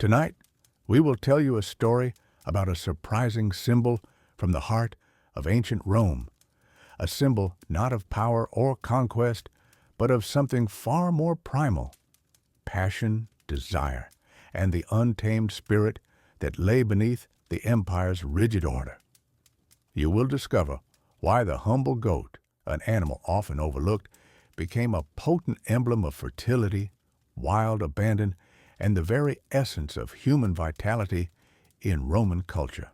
Tonight, we will tell you a story about a surprising symbol from the heart of ancient Rome, a symbol not of power or conquest, but of something far more primal: passion, desire, and the untamed spirit that lay beneath the empire's rigid order. You will discover why the humble goat, an animal often overlooked, became a potent emblem of fertility, wild abandon, and the very essence of human vitality in Roman culture.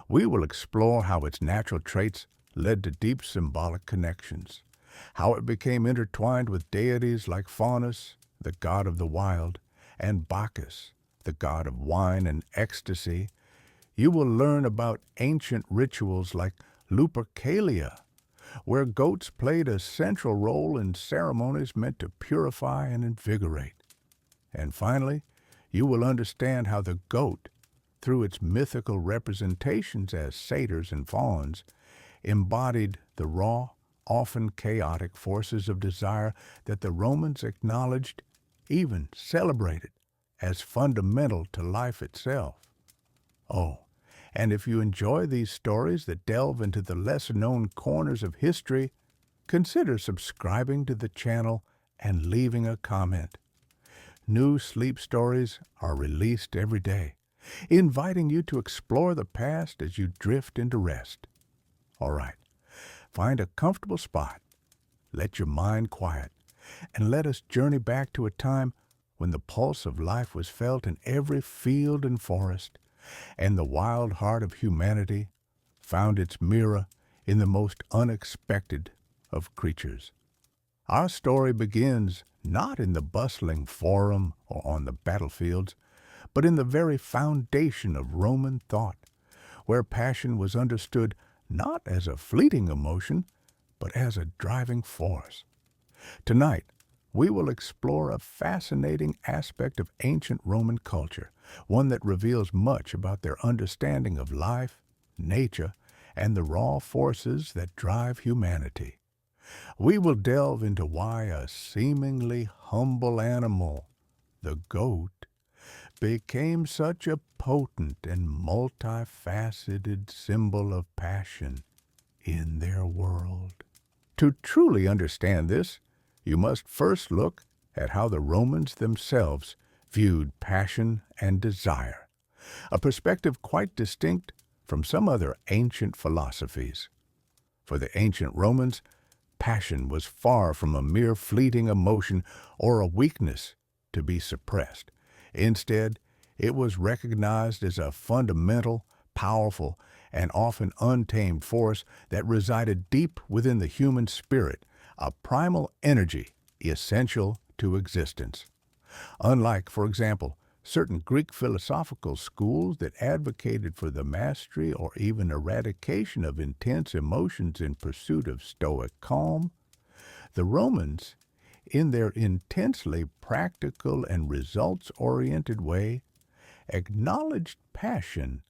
We will explore how its natural traits led to deep symbolic connections, how it became intertwined with deities like Faunus, the god of the wild, and Bacchus, the god of wine and ecstasy. You will learn about ancient rituals like Lupercalia, where goats played a central role in ceremonies meant to purify and invigorate. And finally, you will understand how the goat, through its mythical representations as satyrs and fauns, embodied the raw, often chaotic forces of desire that the Romans acknowledged, even celebrated, as fundamental to life itself. Oh, and if you enjoy these stories that delve into the lesser-known corners of history, consider subscribing to the channel and leaving a comment. New sleep stories are released every day, inviting you to explore the past as you drift into rest. All right, find a comfortable spot, let your mind quiet, and let us journey back to a time when the pulse of life was felt in every field and forest, and the wild heart of humanity found its mirror in the most unexpected of creatures. Our story begins not in the bustling forum or on the battlefields, but in the very foundation of Roman thought, where passion was understood not as a fleeting emotion, but as a driving force. Tonight, we will explore a fascinating aspect of ancient Roman culture, one that reveals much about their understanding of life, nature, and the raw forces that drive humanity. We will delve into why a seemingly humble animal, the goat, became such a potent and multifaceted symbol of passion in their world. To truly understand this, you must first look at how the Romans themselves viewed passion and desire, a perspective quite distinct from some other ancient philosophies. For the ancient Romans, passion was far from a mere fleeting emotion or a weakness to be suppressed. Instead, it was recognized as a fundamental, powerful, and often untamed force that resided deep within the human spirit, a primal energy essential to existence. Unlike, for example, certain Greek philosophical schools that advocated for the mastery or even eradication of intense emotions in pursuit of stoic calm, the Romans, in their intensely practical and results-oriented way, acknowledged passion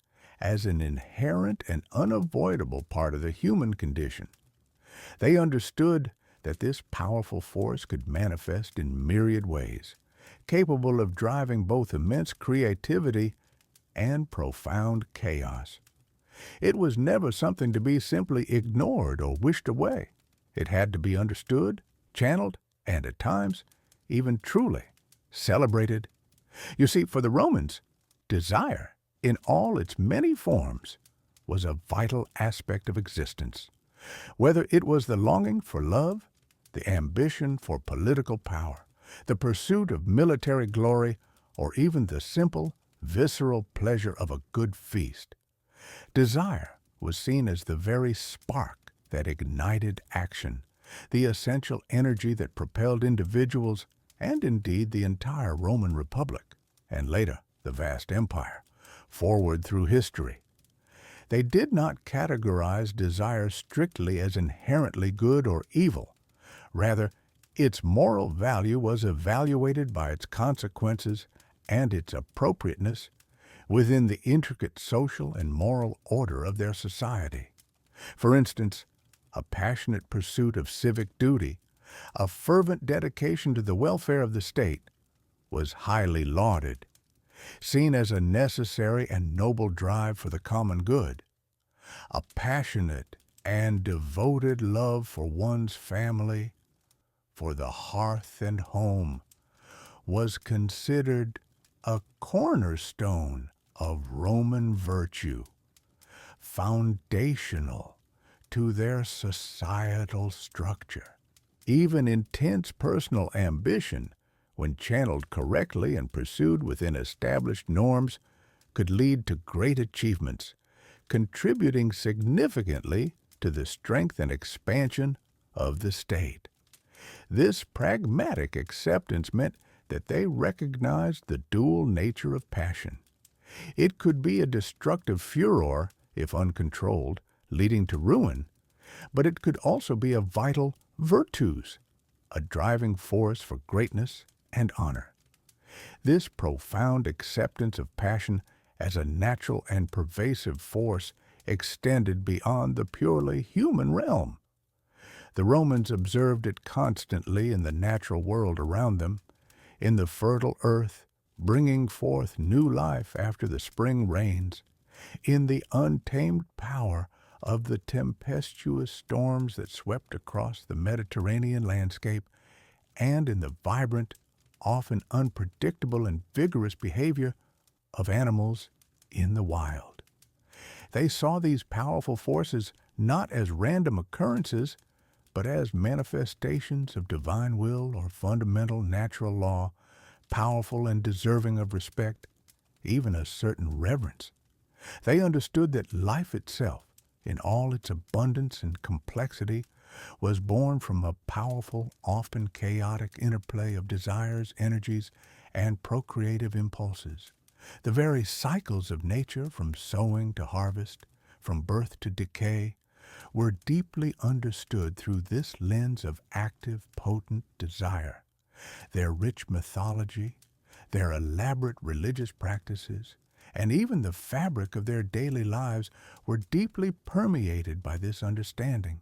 as an inherent and unavoidable part of the human condition. They understood that this powerful force could manifest in myriad ways, capable of driving both immense creativity and profound chaos. It was never something to be simply ignored or wished away. It had to be understood, channeled, and at times, even truly celebrated. You see, for the Romans, desire, in all its many forms, was a vital aspect of existence. Whether it was the longing for love, the ambition for political power, the pursuit of military glory, or even the simple, visceral pleasure of a good feast, desire was seen as the very spark that ignited action, the essential energy that propelled individuals and indeed the entire Roman Republic, and later the vast empire, forward through history. They did not categorize desire strictly as inherently good or evil. Rather, its moral value was evaluated by its consequences and its appropriateness within the intricate social and moral order of their society. For instance, a passionate pursuit of civic duty, a fervent dedication to the welfare of the state, was highly lauded. seen as a necessary and noble drive for the common good. A passionate and devoted love for one's family, for the hearth and home, was considered a cornerstone of Roman virtue, foundational to their societal structure. Even intense personal ambition, when channeled correctly and pursued within established norms, could lead to great achievements, contributing significantly to the strength and expansion of the state. This pragmatic acceptance meant that they recognized the dual nature of passion. It could be a destructive furor if uncontrolled, leading to ruin, but it could also be a vital virtus, a driving force for greatness and honor. This profound acceptance of passion as a natural and pervasive force extended beyond the purely human realm. The Romans observed it constantly in the natural world around them, in the fertile earth, bringing forth new life after the spring rains, in the untamed power of the tempestuous storms that swept across the Mediterranean landscape, and in the vibrant, often unpredictable and vigorous behavior of animals in the wild. They saw these powerful forces not as random occurrences, but as manifestations of divine will or fundamental natural law, powerful and deserving of respect, even a certain reverence. They understood that life itself, in all its abundance and complexity, was born from a powerful, often chaotic interplay of desires, energies, and procreative impulses. The very cycles of nature, from sowing to harvest, from birth to decay, were deeply understood through this lens of active, potent desire. Their rich mythology, their elaborate religious practices, and even the fabric of their daily lives were deeply permeated by this understanding.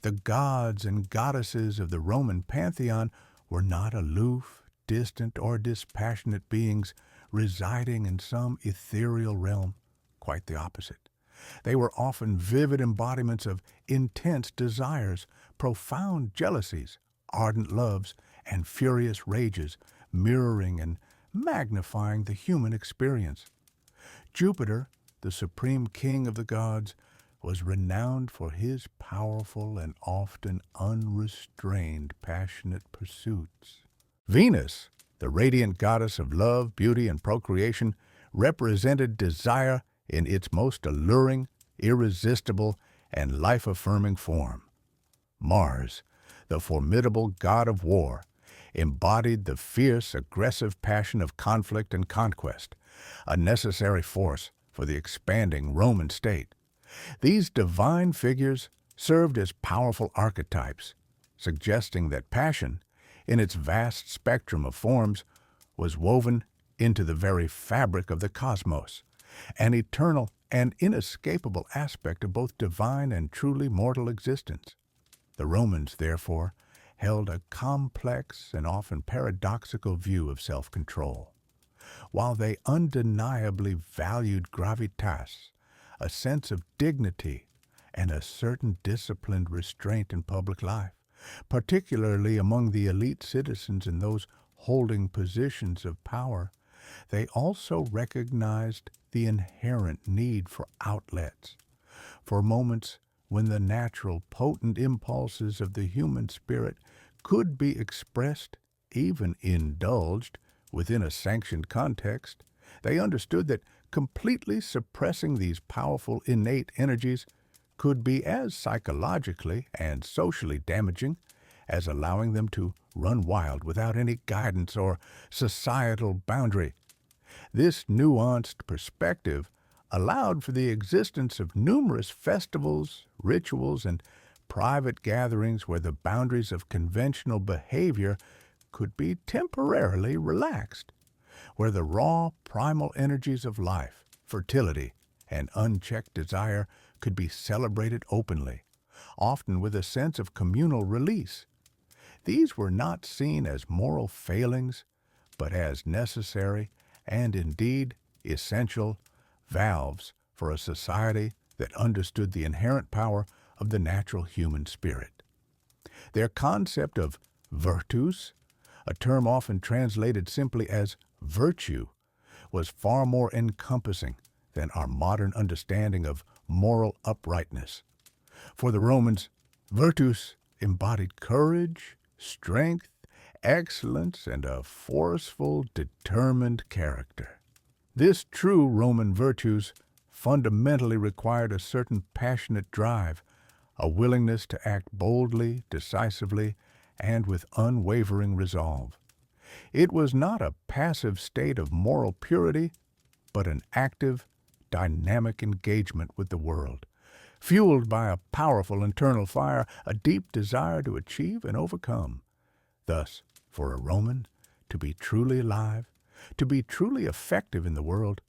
The gods and goddesses of the Roman pantheon were not aloof, distant, or dispassionate beings residing in some ethereal realm. Quite the opposite. They were often vivid embodiments of intense desires, profound jealousies, ardent loves, and furious rages, mirroring and magnifying the human experience. Jupiter, the supreme king of the gods, was renowned for his powerful and often unrestrained passionate pursuits. Venus, the radiant goddess of love, beauty, and procreation, represented desire in its most alluring, irresistible, and life-affirming form. Mars, the formidable god of war, embodied the fierce, aggressive passion of conflict and conquest, a necessary force for the expanding Roman state. These divine figures served as powerful archetypes, suggesting that passion, in its vast spectrum of forms, was woven into the very fabric of the cosmos, an eternal and inescapable aspect of both divine and truly mortal existence. The Romans, therefore, held a complex and often paradoxical view of self-control. While they undeniably valued gravitas, a sense of dignity, and a certain disciplined restraint in public life, particularly among the elite citizens and those holding positions of power, they also recognized the inherent need for outlets, for moments when the natural, potent impulses of the human spirit could be expressed, even indulged, within a sanctioned context. They understood that completely suppressing these powerful innate energies could be as psychologically and socially damaging as allowing them to run wild without any guidance or societal boundary. This nuanced perspective allowed for the existence of numerous festivals, rituals, and private gatherings where the boundaries of conventional behavior could be temporarily relaxed, where the raw, primal energies of life, fertility, and unchecked desire could be celebrated openly, often with a sense of communal release. These were not seen as moral failings, but as necessary and indeed essential valves for a society that understood the inherent power of the natural human spirit. Their concept of virtus, a term often translated simply as virtue, was far more encompassing than our modern understanding of moral uprightness. For the Romans, virtus embodied courage, strength, excellence, and a forceful, determined character. This true Roman virtues fundamentally required a certain passionate drive, a willingness to act boldly, decisively, and with unwavering resolve. It was not a passive state of moral purity, but an active, dynamic engagement with the world, fueled by a powerful internal fire, a deep desire to achieve and overcome. Thus, for a Roman, to be truly alive, to be truly effective in the world,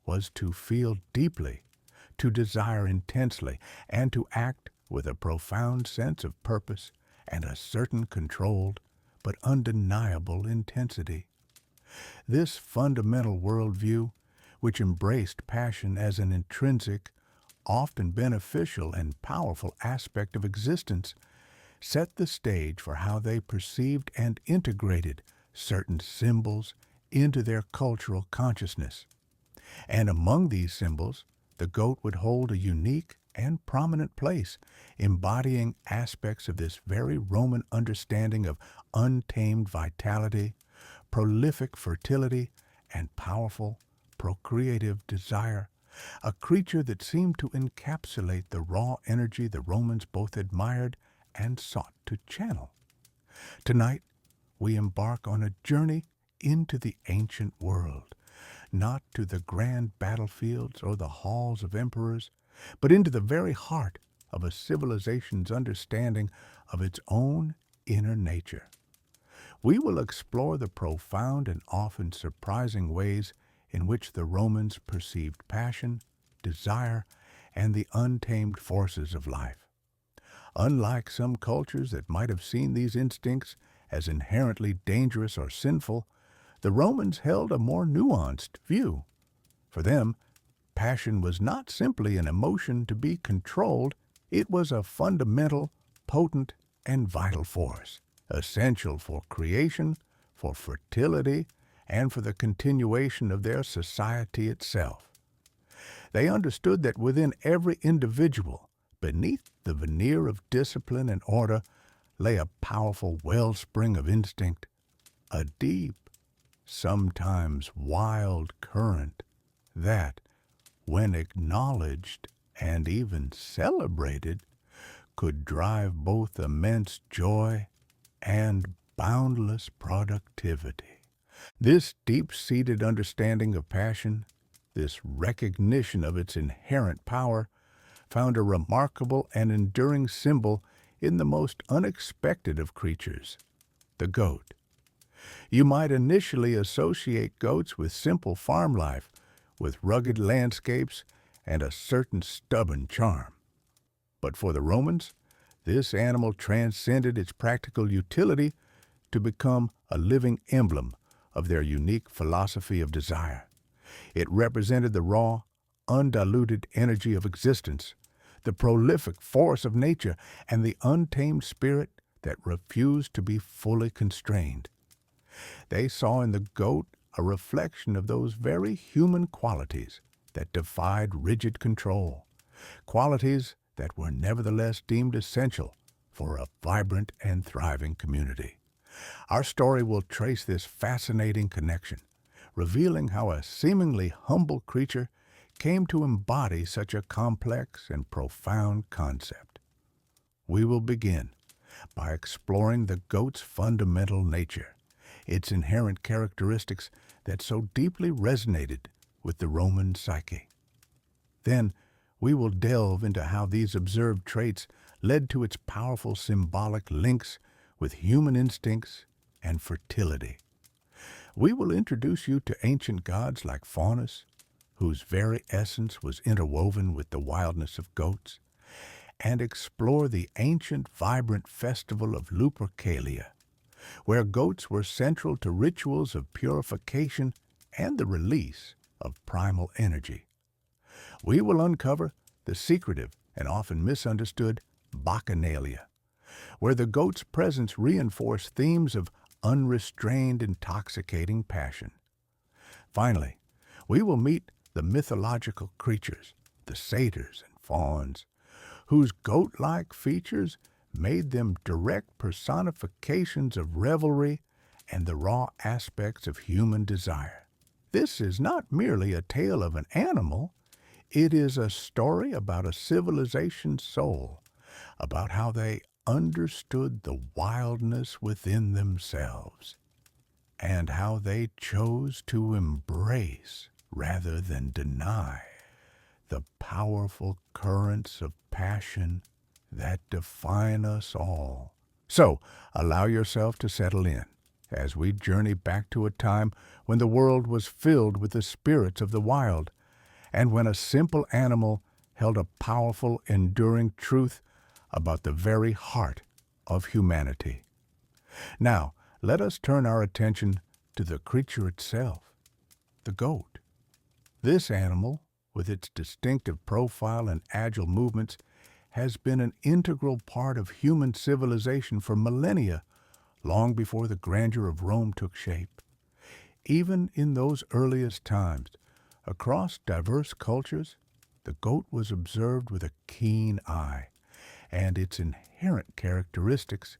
was to feel deeply, to desire intensely, and to act with a profound sense of purpose and a certain controlled but undeniable intensity. This fundamental worldview, which embraced passion as an intrinsic, often beneficial and powerful aspect of existence, set the stage for how they perceived and integrated certain symbols into their cultural consciousness. And among these symbols, the goat would hold a unique and prominent place, embodying aspects of this very Roman understanding of untamed vitality, prolific fertility, and powerful procreative desire, a creature that seemed to encapsulate the raw energy the Romans both admired and sought to channel. Tonight, we embark on a journey into the ancient world, not to the grand battlefields or the halls of emperors, but into the very heart of a civilization's understanding of its own inner nature. We will explore the profound and often surprising ways in which the Romans perceived passion, desire, and the untamed forces of life. Unlike some cultures that might have seen these instincts as inherently dangerous or sinful, the Romans held a more nuanced view. For them, passion was not simply an emotion to be controlled, it was a fundamental, potent, and vital force, essential for creation, for fertility, and for the continuation of their society itself. They understood that within every individual, beneath the veneer of discipline and order, lay a powerful wellspring of instinct, a deep, sometimes wild current that, when acknowledged and even celebrated, could drive both immense joy and boundless productivity. This deep-seated understanding of passion, this recognition of its inherent power, found a remarkable and enduring symbol in the most unexpected of creatures, the goat. You might initially associate goats with simple farm life, with rugged landscapes and a certain stubborn charm. But for the Romans, this animal transcended its practical utility to become a living emblem of their unique philosophy of desire. It represented the raw, undiluted energy of existence, the prolific force of nature, and the untamed spirit that refused to be fully constrained. They saw in the goat a reflection of those very human qualities that defied rigid control, qualities that were nevertheless deemed essential for a vibrant and thriving community. Our story will trace this fascinating connection, revealing how a seemingly humble creature came to embody such a complex and profound concept. We will begin by exploring the goat's fundamental nature, its inherent characteristics that so deeply resonated with the Roman psyche. Then, we will delve into how these observed traits led to its powerful symbolic links with human instincts and fertility. We will introduce you to ancient gods like Faunus, whose very essence was interwoven with the wildness of goats, and explore the ancient vibrant festival of Lupercalia, where goats were central to rituals of purification and the release of primal energy. We will uncover the secretive and often misunderstood bacchanalia, where the goat's presence reinforced themes of unrestrained, intoxicating passion. Finally, we will meet the mythological creatures, the satyrs and fauns, whose goat-like features made them direct personifications of revelry and the raw aspects of human desire. This is not merely a tale of an animal, it is a story about a civilization's soul, about how they understood the wildness within themselves, and how they chose to embrace rather than deny the powerful currents of passion that define us all. So, allow yourself to settle in as we journey back to a time when the world was filled with the spirits of the wild, and when a simple animal held a powerful, enduring truth about the very heart of humanity. Now, let us turn our attention to the creature itself, the goat. This animal, with its distinctive profile and agile movements, has been an integral part of human civilization for millennia, long before the grandeur of Rome took shape. Even in those earliest times, across diverse cultures, the goat was observed with a keen eye, and its inherent characteristics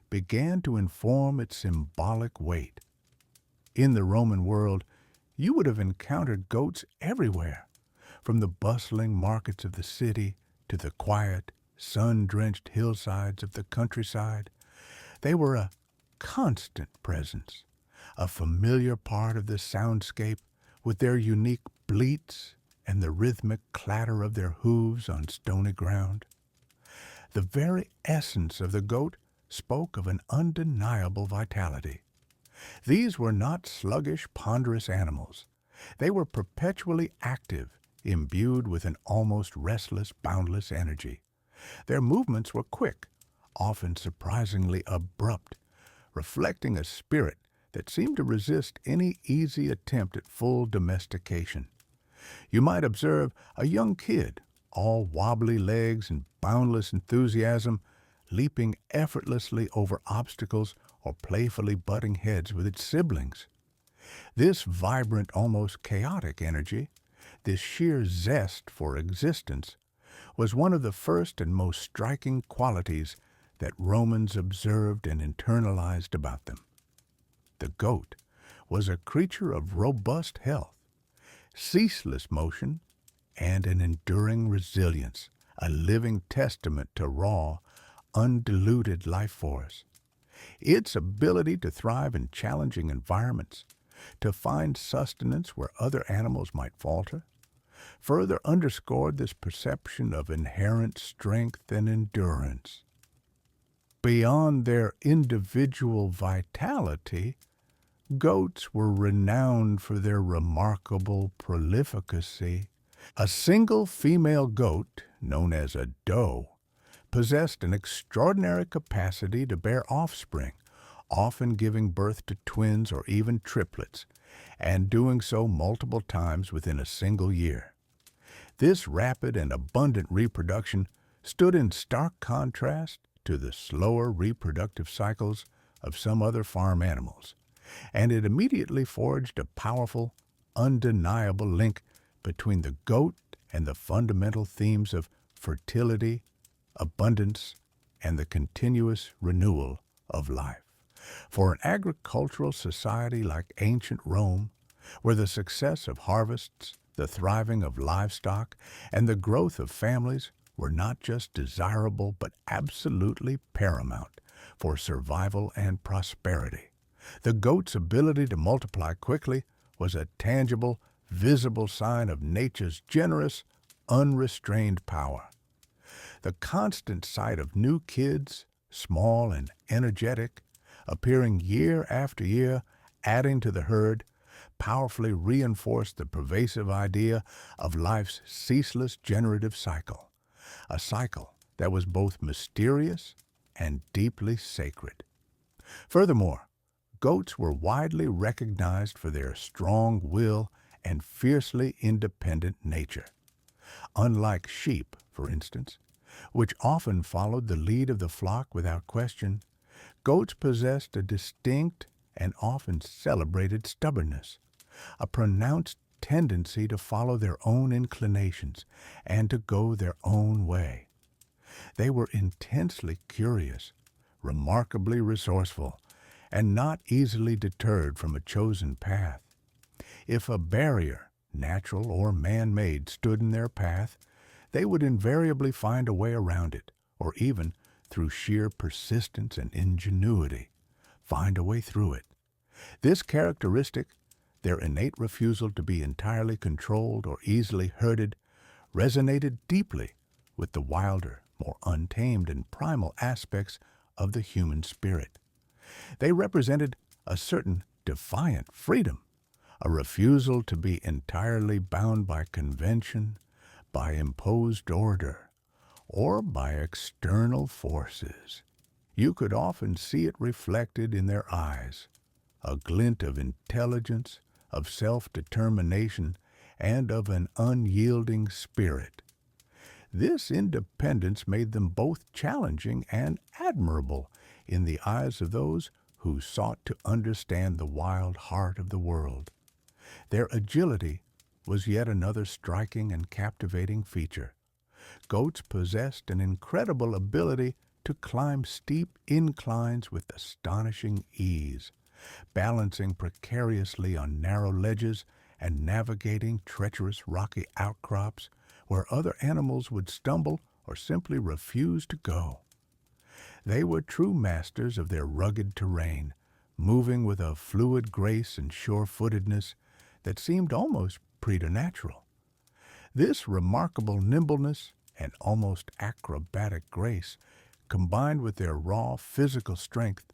began to inform its symbolic weight. In the Roman world, you would have encountered goats everywhere, from the bustling markets of the city to the quiet, sun-drenched hillsides of the countryside. They were a constant presence, a familiar part of the soundscape, with their unique bleats and the rhythmic clatter of their hooves on stony ground. The very essence of the goat spoke of an undeniable vitality. These were not sluggish, ponderous animals. They were perpetually active, imbued with an almost restless, boundless energy. Their movements were quick, often surprisingly abrupt, reflecting a spirit that seemed to resist any easy attempt at full domestication. You might observe a young kid, all wobbly legs and boundless enthusiasm, leaping effortlessly over obstacles or playfully butting heads with its siblings. This vibrant, almost chaotic energy, this sheer zest for existence, was one of the first and most striking qualities that Romans observed and internalized about them. The goat was a creature of robust health, ceaseless motion, and an enduring resilience, a living testament to raw, undiluted life force. Its ability to thrive in challenging environments, to find sustenance where other animals might falter, further underscored this perception of inherent strength and endurance. Beyond their individual vitality, goats were renowned for their remarkable prolificacy. A single female goat, known as a doe, possessed an extraordinary capacity to bear offspring, often giving birth to twins or even triplets, and doing so multiple times within a single year. This rapid and abundant reproduction stood in stark contrast to the slower reproductive cycles of some other farm animals, and it immediately forged a powerful, undeniable link between the goat and the fundamental themes of fertility, abundance, and the continuous renewal of life. For an agricultural society like ancient Rome, where the success of harvests, the thriving of livestock, and the growth of families were not just desirable but absolutely paramount for survival and prosperity, the goat's ability to multiply quickly was a tangible, visible sign of nature's generous, unrestrained power. The constant sight of new kids, small and energetic, appearing year after year, adding to the herd, powerfully reinforced the pervasive idea of life's ceaseless generative cycle, a cycle that was both mysterious and deeply sacred. Furthermore, Goats were widely recognized for their strong will and fiercely independent nature. Unlike sheep, for instance, which often followed the lead of the flock without question, goats possessed a distinct and often celebrated stubbornness, a pronounced tendency to follow their own inclinations and to go their own way. They were intensely curious, remarkably resourceful, and not easily deterred from a chosen path. If a barrier, natural or man-made, stood in their path, they would invariably find a way around it, or even, through sheer persistence and ingenuity, find a way through it. This characteristic, their innate refusal to be entirely controlled or easily herded, resonated deeply with the wilder, more untamed and primal aspects of the human spirit. They represented a certain defiant freedom, a refusal to be entirely bound by convention, by imposed order, or by external forces. You could often see it reflected in their eyes, a glint of intelligence, of self-determination, and of an unyielding spirit. This independence made them both challenging and admirable in the eyes of those who sought to understand the wild heart of the world. Their agility was yet another striking and captivating feature. Goats possessed an incredible ability to climb steep inclines with astonishing ease, balancing precariously on narrow ledges and navigating treacherous rocky outcrops where other animals would stumble or simply refuse to go. They were true masters of their rugged terrain, moving with a fluid grace and sure-footedness that seemed almost preternatural. This remarkable nimbleness and almost acrobatic grace, combined with their raw physical strength,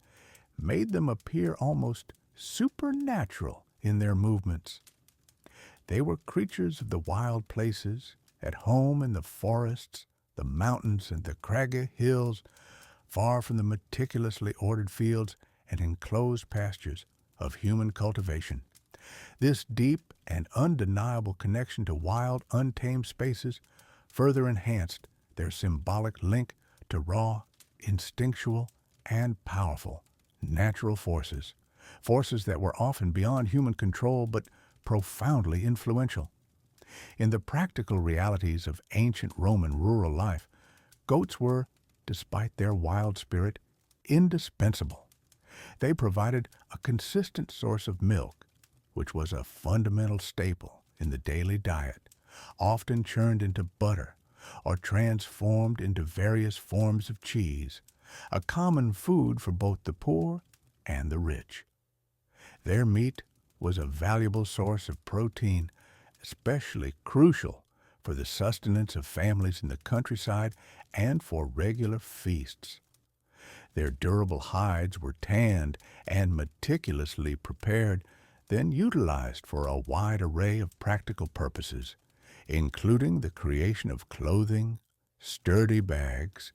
made them appear almost supernatural in their movements. They were creatures of the wild places, at home in the forests, the mountains, and the craggy hills, far from the meticulously ordered fields and enclosed pastures of human cultivation. This deep and undeniable connection to wild, untamed spaces further enhanced their symbolic link to raw, instinctual, and powerful natural forces, forces that were often beyond human control but profoundly influential. In the practical realities of ancient Roman rural life, goats were, despite their wild spirit, indispensable. They provided a consistent source of milk, which was a fundamental staple in the daily diet, often churned into butter or transformed into various forms of cheese, a common food for both the poor and the rich. Their meat was a valuable source of protein, especially crucial for the sustenance of families in the countryside and for regular feasts. Their durable hides were tanned and meticulously prepared, then utilized for a wide array of practical purposes, including the creation of clothing, sturdy bags,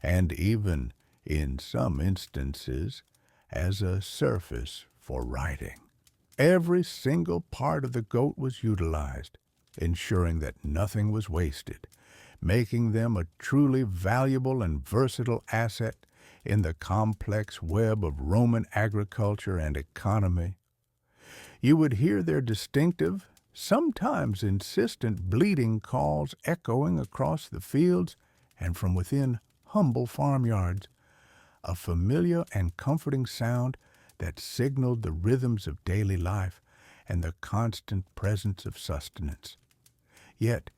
and even, in some instances, as a surface for writing. Every single part of the goat was utilized, ensuring that nothing was wasted, making them a truly valuable and versatile asset in the complex web of Roman agriculture and economy. You would hear their distinctive, sometimes insistent bleating calls echoing across the fields and from within humble farmyards, a familiar and comforting sound that signaled the rhythms of daily life and the constant presence of sustenance. Yet,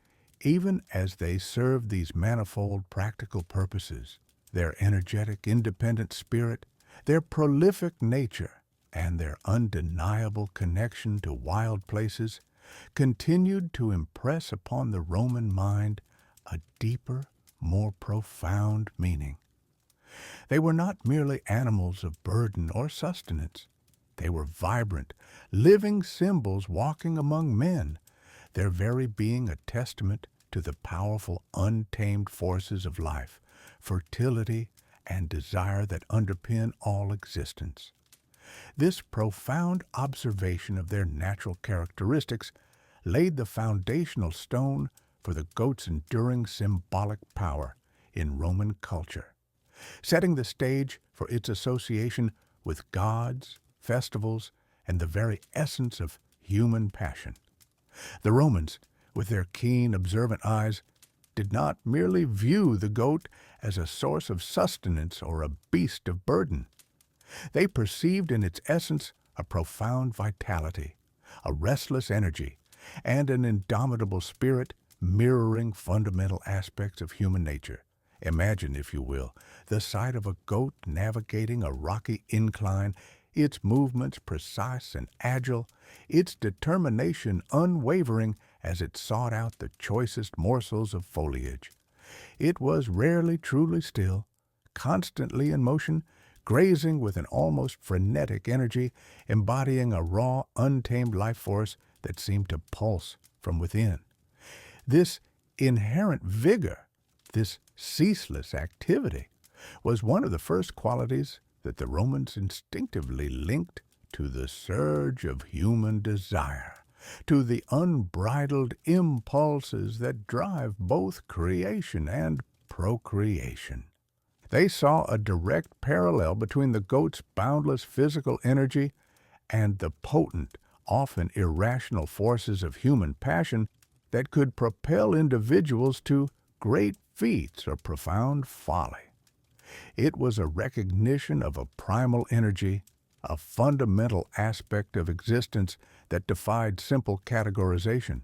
even as they served these manifold practical purposes, their energetic, independent spirit, their prolific nature, and their undeniable connection to wild places continued to impress upon the Roman mind a deeper, more profound meaning. They were not merely animals of burden or sustenance. They were vibrant, living symbols walking among men, their very being a testament to the powerful, untamed forces of life, fertility, and desire that underpin all existence. This profound observation of their natural characteristics laid the foundational stone for the goat's enduring symbolic power in Roman culture, setting the stage for its association with gods, festivals, and the very essence of human passion. The Romans, with their keen, observant eyes, did not merely view the goat as a source of sustenance or a beast of burden. They perceived in its essence a profound vitality, a restless energy, and an indomitable spirit mirroring fundamental aspects of human nature. Imagine, if you will, the sight of a goat navigating a rocky incline, its movements precise and agile, its determination unwavering as it sought out the choicest morsels of foliage. It was rarely truly still, constantly in motion, grazing with an almost frenetic energy, embodying a raw, untamed life force that seemed to pulse from within. This inherent vigor, this ceaseless activity, was one of the first qualities that the Romans instinctively linked to the surge of human desire, to the unbridled impulses that drive both creation and procreation. They saw a direct parallel between the goat's boundless physical energy and the potent, often irrational forces of human passion that could propel individuals to great feats or profound folly. It was a recognition of a primal energy, a fundamental aspect of existence that defied simple categorization.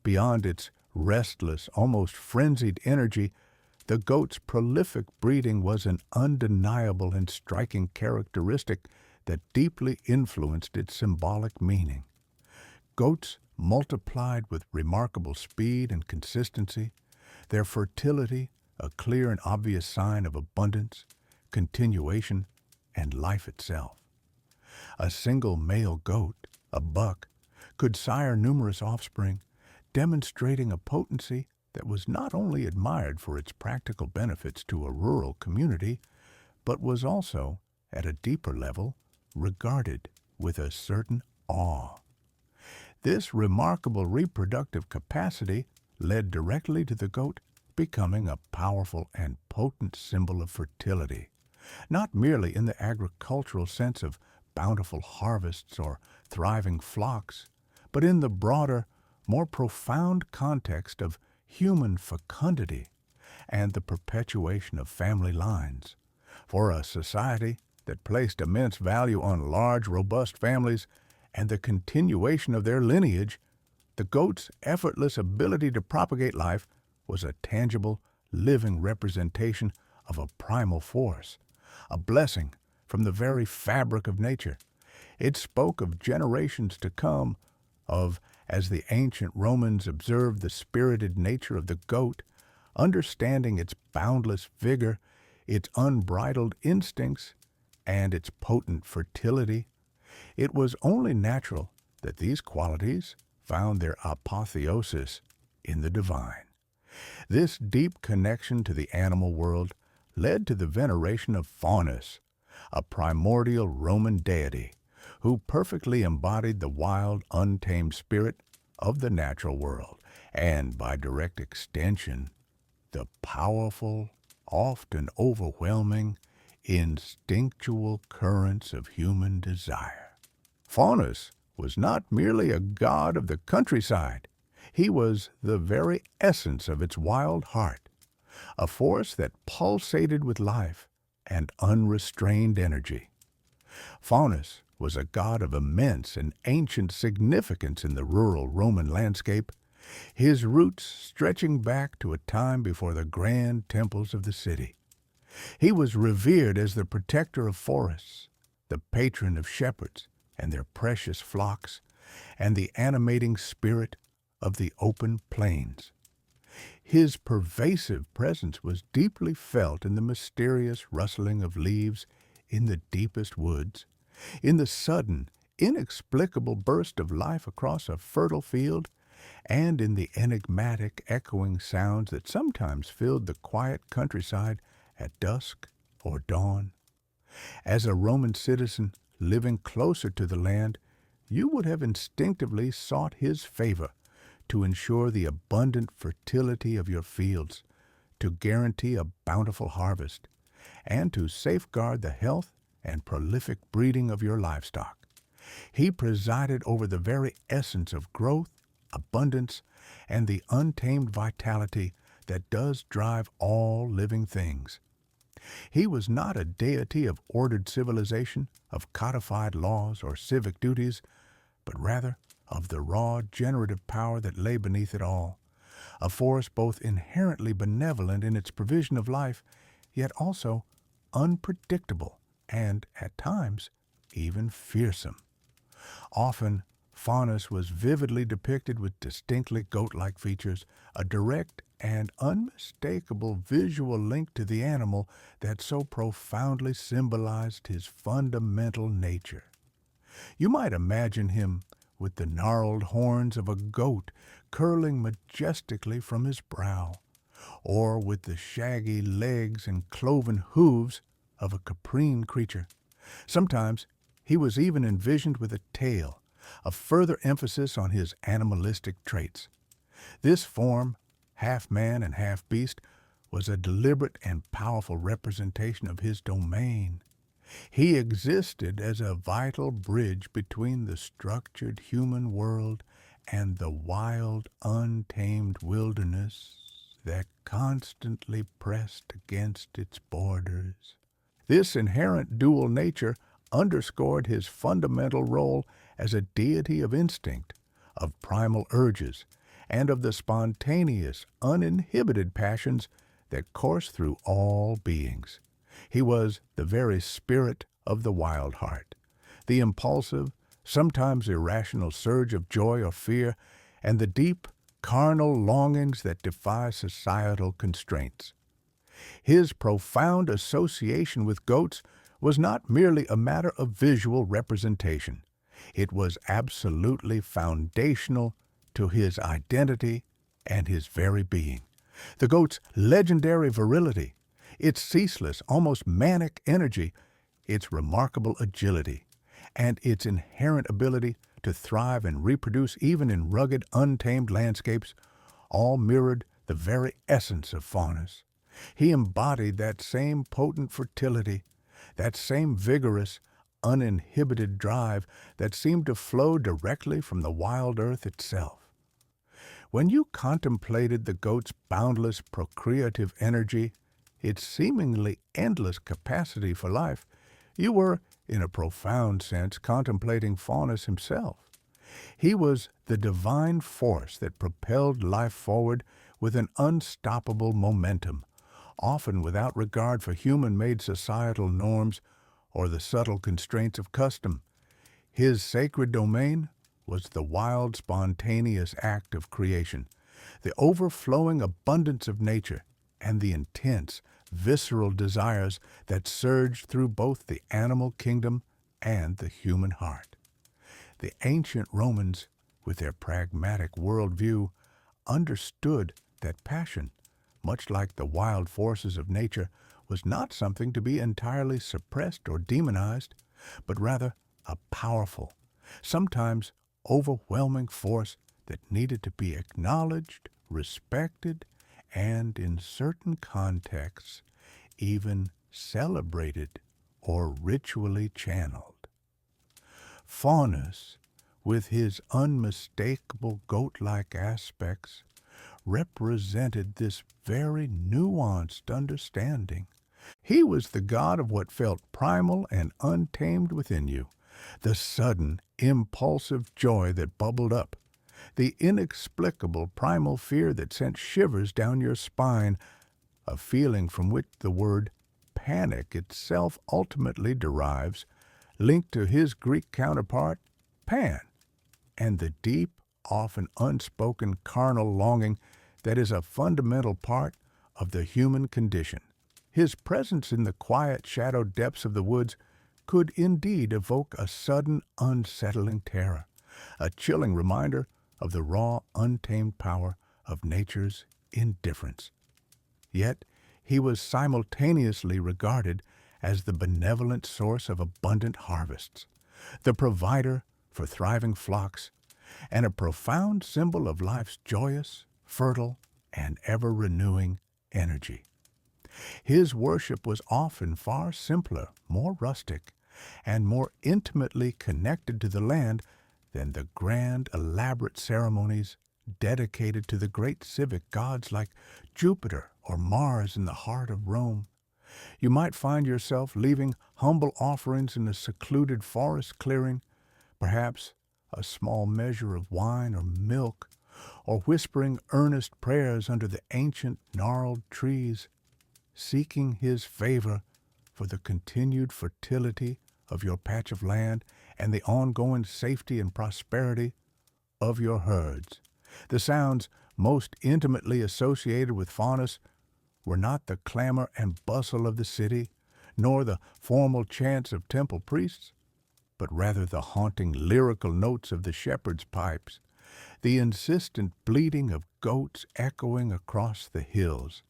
Beyond its restless, almost frenzied energy, the goat's prolific breeding was an undeniable and striking characteristic that deeply influenced its symbolic meaning. Goats multiplied with remarkable speed and consistency, their fertility a clear and obvious sign of abundance, continuation, and life itself. A single male goat, a buck, could sire numerous offspring, demonstrating a potency that was not only admired for its practical benefits to a rural community, but was also, at a deeper level, regarded with a certain awe. This remarkable reproductive capacity led directly to the goat becoming a powerful and potent symbol of fertility, not merely in the agricultural sense of bountiful harvests or thriving flocks, but in the broader, more profound context of human fecundity and the perpetuation of family lines. For a society that placed immense value on large, robust families and the continuation of their lineage, the goat's effortless ability to propagate life was a tangible, living representation of a primal force, a blessing from the very fabric of nature. It spoke of generations to come, of, as the ancient Romans observed the spirited nature of the goat, understanding its boundless vigor, its unbridled instincts, and its potent fertility. It was only natural that these qualities found their apotheosis in the divine. This deep connection to the animal world led to the veneration of Faunus, a primordial Roman deity who perfectly embodied the wild, untamed spirit of the natural world, and by direct extension, the powerful, often overwhelming, instinctual currents of human desire. Faunus was not merely a god of the countryside. He was the very essence of its wild heart, a force that pulsated with life and unrestrained energy. Faunus was a god of immense and ancient significance in the rural Roman landscape, his roots stretching back to a time before the grand temples of the city. He was revered as the protector of forests, the patron of shepherds and their precious flocks, and the animating spirit of the open plains. His pervasive presence was deeply felt in the mysterious rustling of leaves in the deepest woods, in the sudden, inexplicable burst of life across a fertile field, and in the enigmatic, echoing sounds that sometimes filled the quiet countryside at dusk or dawn. As a Roman citizen, living closer to the land, you would have instinctively sought his favor to ensure the abundant fertility of your fields, to guarantee a bountiful harvest, and to safeguard the health and prolific breeding of your livestock. He presided over the very essence of growth, abundance, and the untamed vitality that does drive all living things. He was not a deity of ordered civilization, of codified laws or civic duties, but rather of the raw generative power that lay beneath it all, a force both inherently benevolent in its provision of life, yet also unpredictable and, at times, even fearsome. Often, Faunus was vividly depicted with distinctly goat-like features, a direct and unmistakable visual link to the animal that so profoundly symbolized his fundamental nature. You might imagine him with the gnarled horns of a goat curling majestically from his brow, or with the shaggy legs and cloven hooves of a caprine creature. Sometimes he was even envisioned with a tail, a further emphasis on his animalistic traits. This form, half man and half beast, was a deliberate and powerful representation of his domain. He existed as a vital bridge between the structured human world and the wild, untamed wilderness that constantly pressed against its borders. This inherent dual nature underscored his fundamental role as a deity of instinct, of primal urges, and of the spontaneous, uninhibited passions that course through all beings. He was the very spirit of the wild heart, the impulsive, sometimes irrational surge of joy or fear, and the deep, carnal longings that defy societal constraints. His profound association with goats was not merely a matter of visual representation. It was absolutely foundational to his identity and his very being. The goat's legendary virility, its ceaseless, almost manic energy, its remarkable agility, and its inherent ability to thrive and reproduce even in rugged, untamed landscapes, all mirrored the very essence of Faunus. He embodied that same potent fertility, that same vigorous, uninhibited drive that seemed to flow directly from the wild earth itself. When you contemplated the goat's boundless procreative energy, its seemingly endless capacity for life, you were, in a profound sense, contemplating Faunus himself. He was the divine force that propelled life forward with an unstoppable momentum, often without regard for human-made societal norms or the subtle constraints of custom. His sacred domain was the wild, spontaneous act of creation, the overflowing abundance of nature, and the intense, visceral desires that surged through both the animal kingdom and the human heart. The ancient Romans, with their pragmatic worldview, understood that passion, much like the wild forces of nature, was not something to be entirely suppressed or demonized, but rather a powerful, sometimes overwhelming force that needed to be acknowledged, respected, and, in certain contexts, even celebrated or ritually channeled. Faunus, with his unmistakable goat-like aspects, represented this very nuanced understanding. He was the god of what felt primal and untamed within you, the sudden, impulsive joy that bubbled up, the inexplicable primal fear that sent shivers down your spine, a feeling from which the word panic itself ultimately derives, linked to his Greek counterpart, Pan, and the deep, often unspoken carnal longing that is a fundamental part of the human condition. His presence in the quiet, shadowed depths of the woods could indeed evoke a sudden, unsettling terror, a chilling reminder of the raw, untamed power of nature's indifference. Yet he was simultaneously regarded as the benevolent source of abundant harvests, the provider for thriving flocks, and a profound symbol of life's joyous, fertile, and ever-renewing energy. His worship was often far simpler, more rustic, and more intimately connected to the land than the grand, elaborate ceremonies dedicated to the great civic gods like Jupiter or Mars in the heart of Rome. You might find yourself leaving humble offerings in a secluded forest clearing, perhaps a small measure of wine or milk, or whispering earnest prayers under the ancient gnarled trees, seeking his favor for the continued fertility of your patch of land and the ongoing safety and prosperity of your herds. The sounds most intimately associated with Faunus were not the clamor and bustle of the city, nor the formal chants of temple priests, but rather the haunting lyrical notes of the shepherd's pipes, the insistent bleating of goats echoing across the hills,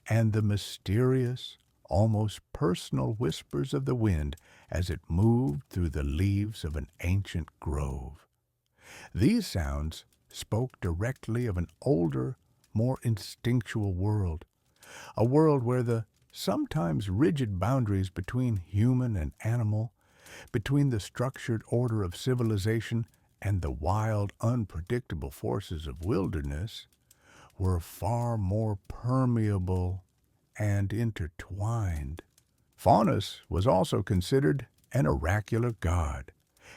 and the mysterious, almost personal whispers of the wind as it moved through the leaves of an ancient grove. These sounds spoke directly of an older, more instinctual world, a world where the sometimes rigid boundaries between human and animal, between the structured order of civilization and the wild, unpredictable forces of wilderness, were far more permeable and intertwined. Faunus was also considered an oracular god,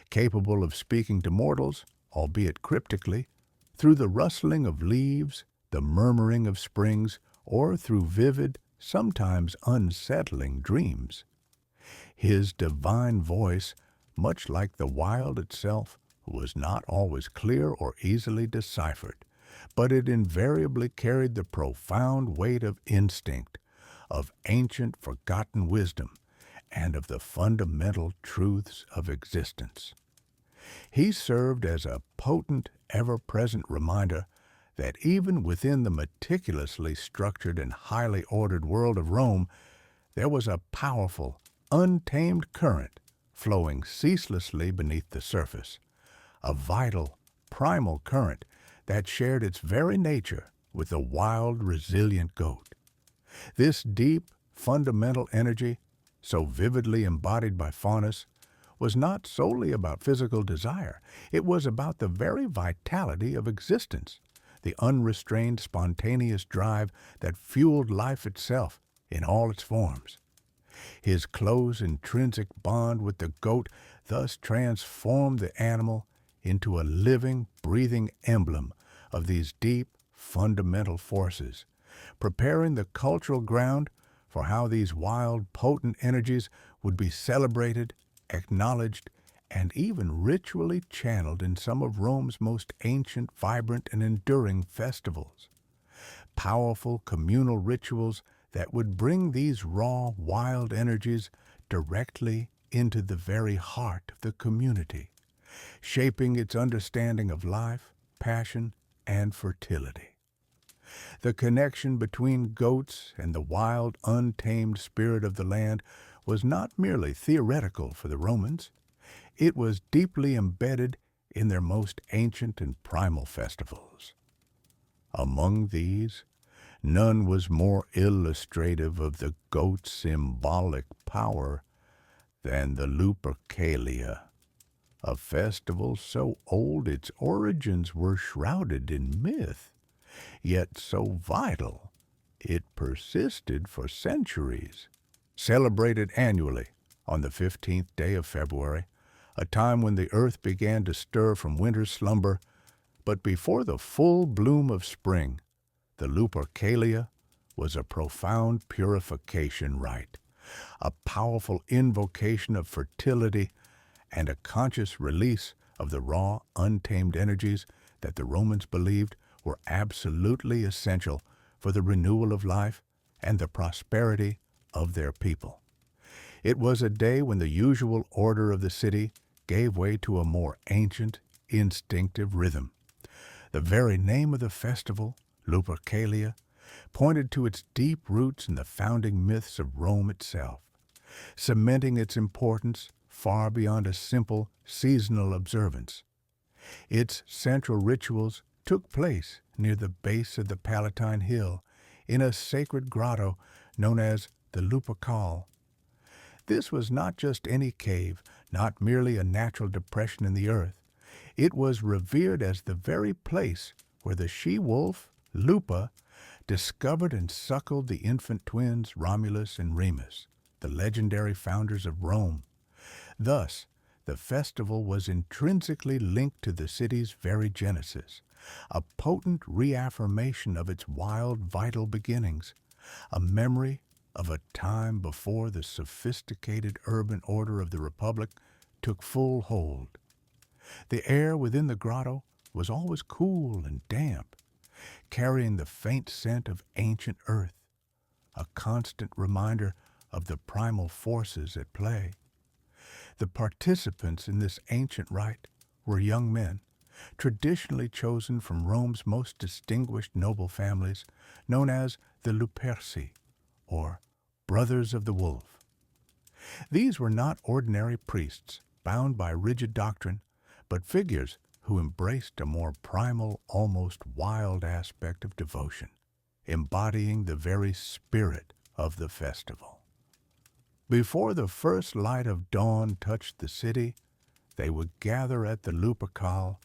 capable of speaking to mortals, albeit cryptically, through the rustling of leaves, the murmuring of springs, or through vivid, sometimes unsettling dreams. His divine voice, much like the wild itself, was not always clear or easily deciphered, but it invariably carried the profound weight of instinct, of ancient forgotten wisdom, and of the fundamental truths of existence. He served as a potent, ever-present reminder that even within the meticulously structured and highly ordered world of Rome, there was a powerful, untamed current flowing ceaselessly beneath the surface, a vital, primal current that shared its very nature with the wild, resilient goat. This deep, fundamental energy, so vividly embodied by Faunus, was not solely about physical desire. It was about the very vitality of existence, the unrestrained, spontaneous drive that fueled life itself in all its forms. His close, intrinsic bond with the goat thus transformed the animal into a living, breathing emblem of these deep, fundamental forces, preparing the cultural ground for how these wild, potent energies would be celebrated, acknowledged, and even ritually channeled in some of Rome's most ancient, vibrant, and enduring festivals. Powerful communal rituals that would bring these raw, wild energies directly into the very heart of the community, shaping its understanding of life, passion, and fertility. The connection between goats and the wild, untamed spirit of the land was not merely theoretical for the Romans. It was deeply embedded in their most ancient and primal festivals. Among these, none was more illustrative of the goat's symbolic power than the Lupercalia, a festival so old its origins were shrouded in myth, yet so vital it persisted for centuries. Celebrated annually on the 15th day of February, a time when the earth began to stir from winter's slumber, but before the full bloom of spring, the Lupercalia was a profound purification rite, a powerful invocation of fertility, and a conscious release of the raw, untamed energies that the Romans believed were absolutely essential for the renewal of life and the prosperity of their people. It was a day when the usual order of the city gave way to a more ancient, instinctive rhythm. The very name of the festival, Lupercalia, pointed to its deep roots in the founding myths of Rome itself. cementing its importance far beyond a simple seasonal observance. Its central rituals took place near the base of the Palatine Hill in a sacred grotto known as the Lupercal. This was not just any cave, not merely a natural depression in the earth. It was revered as the very place where the she-wolf, Lupa, discovered and suckled the infant twins Romulus and Remus, the legendary founders of Rome. Thus, the festival was intrinsically linked to the city's very genesis, a potent reaffirmation of its wild, vital beginnings, a memory of a time before the sophisticated urban order of the Republic took full hold. The air within the grotto was always cool and damp, carrying the faint scent of ancient earth, a constant reminder of the primal forces at play. The participants in this ancient rite were young men, traditionally chosen from Rome's most distinguished noble families, known as the Luperci, or Brothers of the Wolf. These were not ordinary priests, bound by rigid doctrine, but figures who embraced a more primal, almost wild aspect of devotion, embodying the very spirit of the festival. Before the first light of dawn touched the city, they would gather at the Lupercal,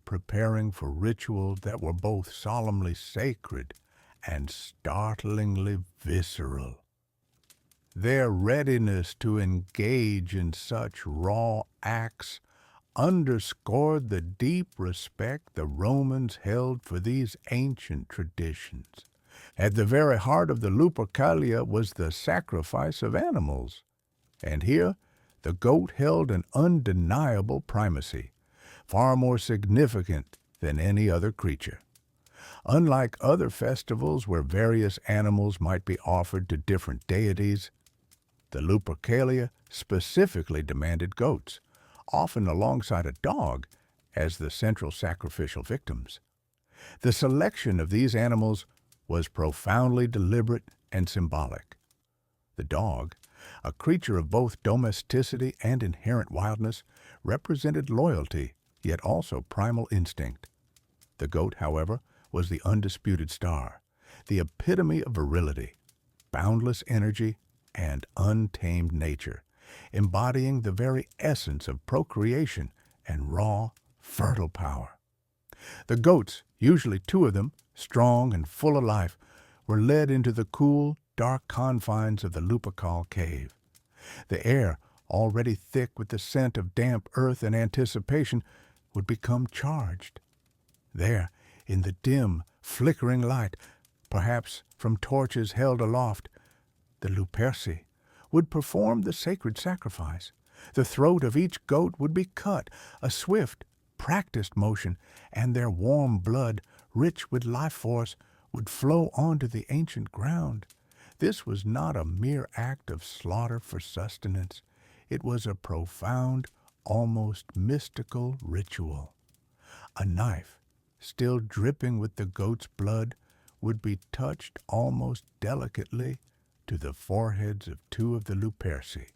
preparing for rituals that were both solemnly sacred and startlingly visceral. Their readiness to engage in such raw acts underscored the deep respect the Romans held for these ancient traditions. At the very heart of the Lupercalia was the sacrifice of animals, and here the goat held an undeniable primacy, far more significant than any other creature. Unlike other festivals where various animals might be offered to different deities, the Lupercalia specifically demanded goats, often alongside a dog, as the central sacrificial victims. The selection of these animals was profoundly deliberate and symbolic. The dog, a creature of both domesticity and inherent wildness, represented loyalty, yet also primal instinct. The goat, however, was the undisputed star, the epitome of virility, boundless energy, and untamed nature, embodying the very essence of procreation and raw, fertile power. The goats, usually two of them, strong and full of life, were led into the cool, dark confines of the Lupercal cave. The air, already thick with the scent of damp earth and anticipation, would become charged. There, in the dim, flickering light, perhaps from torches held aloft, the Luperci would perform the sacred sacrifice. The throat of each goat would be cut, a swift, practiced motion, and their warm blood, rich with life force, would flow onto the ancient ground. This was not a mere act of slaughter for sustenance. It was a profound, almost mystical ritual. A knife, still dripping with the goat's blood, would be touched almost delicately to the foreheads of two of the Luperci,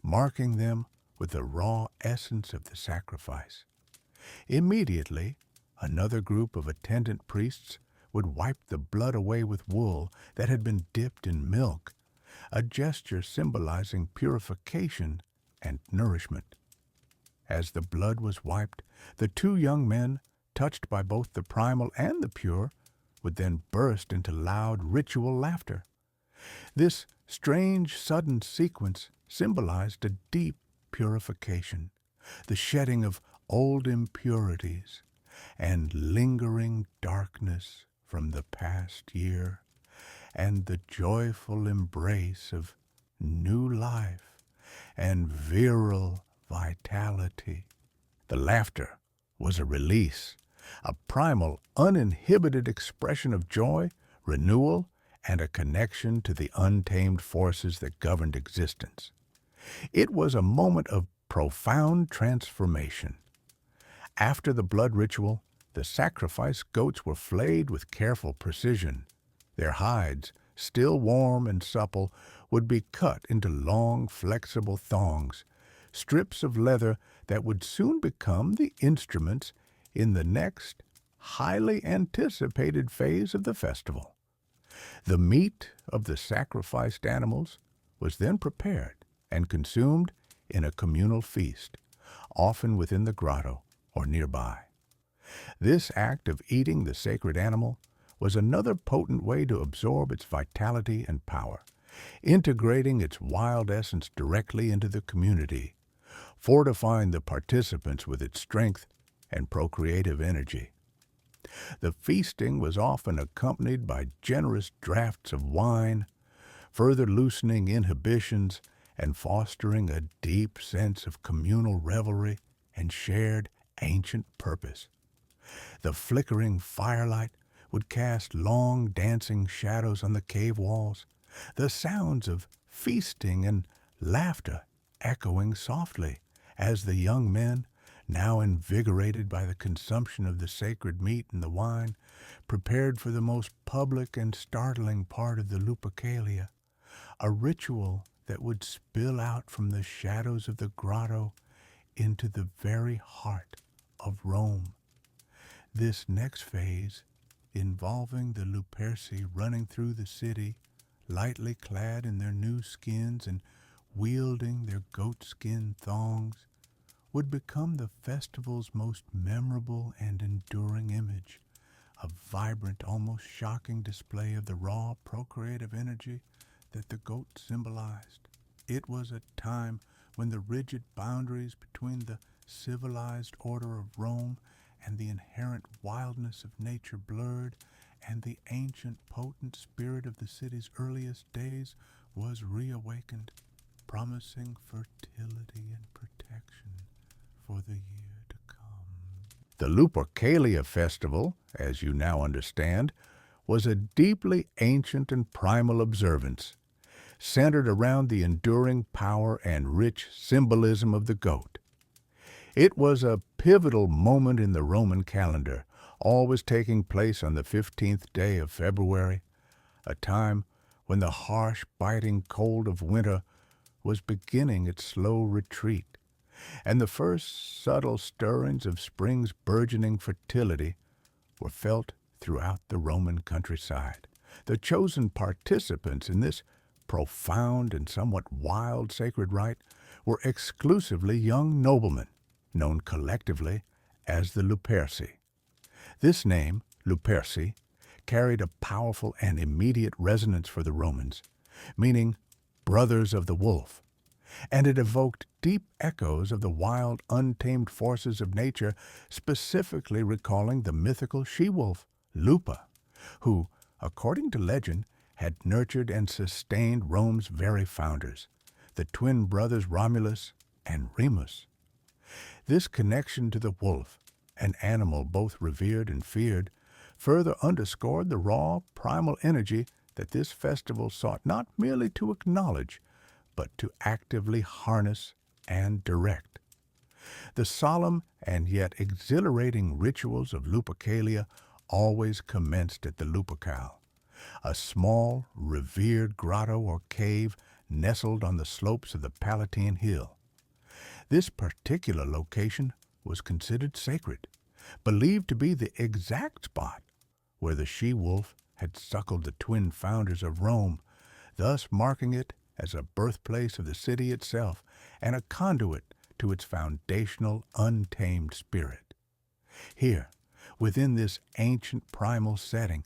marking them with the raw essence of the sacrifice. Immediately, another group of attendant priests would wipe the blood away with wool that had been dipped in milk, a gesture symbolizing purification and nourishment. As the blood was wiped, the two young men, touched by both the primal and the pure, would then burst into loud ritual laughter. This strange, sudden sequence symbolized a deep purification, the shedding of old impurities and lingering darkness from the past year, and the joyful embrace of new life and virile vitality. The laughter was a release, a primal, uninhibited expression of joy, renewal, and a connection to the untamed forces that governed existence. It was a moment of profound transformation. After the blood ritual, the sacrifice goats were flayed with careful precision, their hides still warm and supple, would be cut into long, flexible thongs, strips of leather that would soon become the instruments in the next highly anticipated phase of the festival. The meat of the sacrificed animals was then prepared and consumed in a communal feast, often within the grotto or nearby. This act of eating the sacred animal was another potent way to absorb its vitality and power, integrating its wild essence directly into the community, fortifying the participants with its strength and procreative energy. The feasting was often accompanied by generous draughts of wine, further loosening inhibitions and fostering a deep sense of communal revelry and shared ancient purpose. The flickering firelight would cast long dancing shadows on the cave walls, the sounds of feasting and laughter echoing softly as the young men, now invigorated by the consumption of the sacred meat and the wine, prepared for the most public and startling part of the Lupercalia, a ritual that would spill out from the shadows of the grotto into the very heart of Rome. This next phase, involving the Luperci running through the city, lightly clad in their new skins and wielding their goatskin thongs, would become the festival's most memorable and enduring image, a vibrant, almost shocking display of the raw procreative energy that the goat symbolized. It was a time when the rigid boundaries between the civilized order of Rome and the inherent wildness of nature blurred, and the ancient potent spirit of the city's earliest days was reawakened, promising fertility and protection for the year to come. The Lupercalia festival, as you now understand, was a deeply ancient and primal observance, centered around the enduring power and rich symbolism of the goat. It was a pivotal moment in the Roman calendar, always taking place on the 15th day of February, a time when the harsh, biting cold of winter was beginning its slow retreat, and the first subtle stirrings of spring's burgeoning fertility were felt throughout the Roman countryside. The chosen participants in this profound and somewhat wild sacred rite were exclusively young noblemen, known collectively as the Luperci. This name, Luperci, carried a powerful and immediate resonance for the Romans, meaning brothers of the wolf, and it evoked deep echoes of the wild, untamed forces of nature, specifically recalling the mythical she-wolf, Lupa, who, according to legend, had nurtured and sustained Rome's very founders, the twin brothers Romulus and Remus. This connection to the wolf, an animal both revered and feared, further underscored the raw, primal energy that this festival sought not merely to acknowledge, but to actively harness and direct. The solemn and yet exhilarating rituals of Lupercalia always commenced at the Lupercal, a small, revered grotto or cave nestled on the slopes of the Palatine Hill. This particular location was considered sacred, believed to be the exact spot where the she-wolf had suckled the twin founders of Rome, thus marking it as a birthplace of the city itself and a conduit to its foundational, untamed spirit. Here, within this ancient primal setting,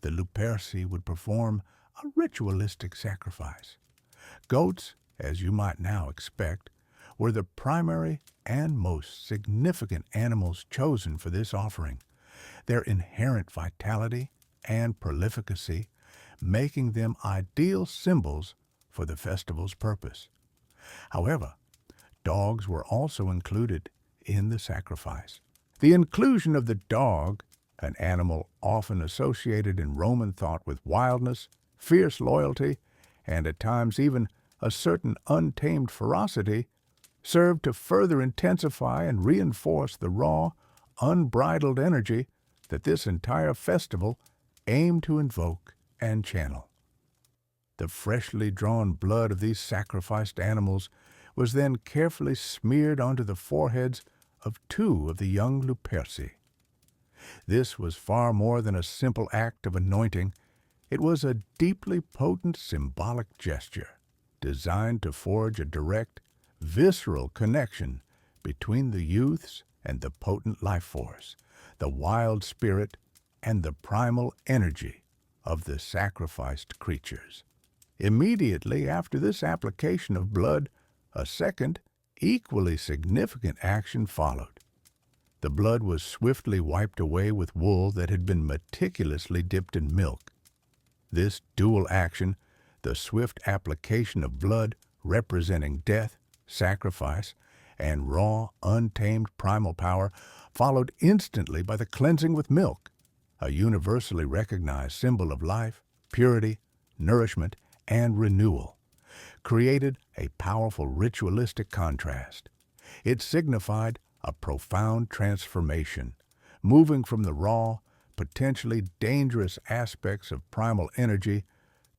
the Luperci would perform a ritualistic sacrifice. Goats, as you might now expect, were the primary and most significant animals chosen for this offering, their inherent vitality and prolificacy making them ideal symbols for the festival's purpose. However, dogs were also included in the sacrifice. The inclusion of the dog, an animal often associated in Roman thought with wildness, fierce loyalty, and at times even a certain untamed ferocity, served to further intensify and reinforce the raw, unbridled energy that this entire festival aimed to invoke and channel. The freshly drawn blood of these sacrificed animals was then carefully smeared onto the foreheads of two of the young Luperci. This was far more than a simple act of anointing. It was a deeply potent symbolic gesture designed to forge a direct, visceral connection between the youths and the potent life force, the wild spirit, and the primal energy of the sacrificed creatures. Immediately after this application of blood, a second, equally significant action followed. The blood was swiftly wiped away with wool that had been meticulously dipped in milk. This dual action, the swift application of blood representing death, sacrifice, and raw, untamed primal power, followed instantly by the cleansing with milk, a universally recognized symbol of life, purity, nourishment, and renewal, created a powerful ritualistic contrast. It signified a profound transformation, moving from the raw, potentially dangerous aspects of primal energy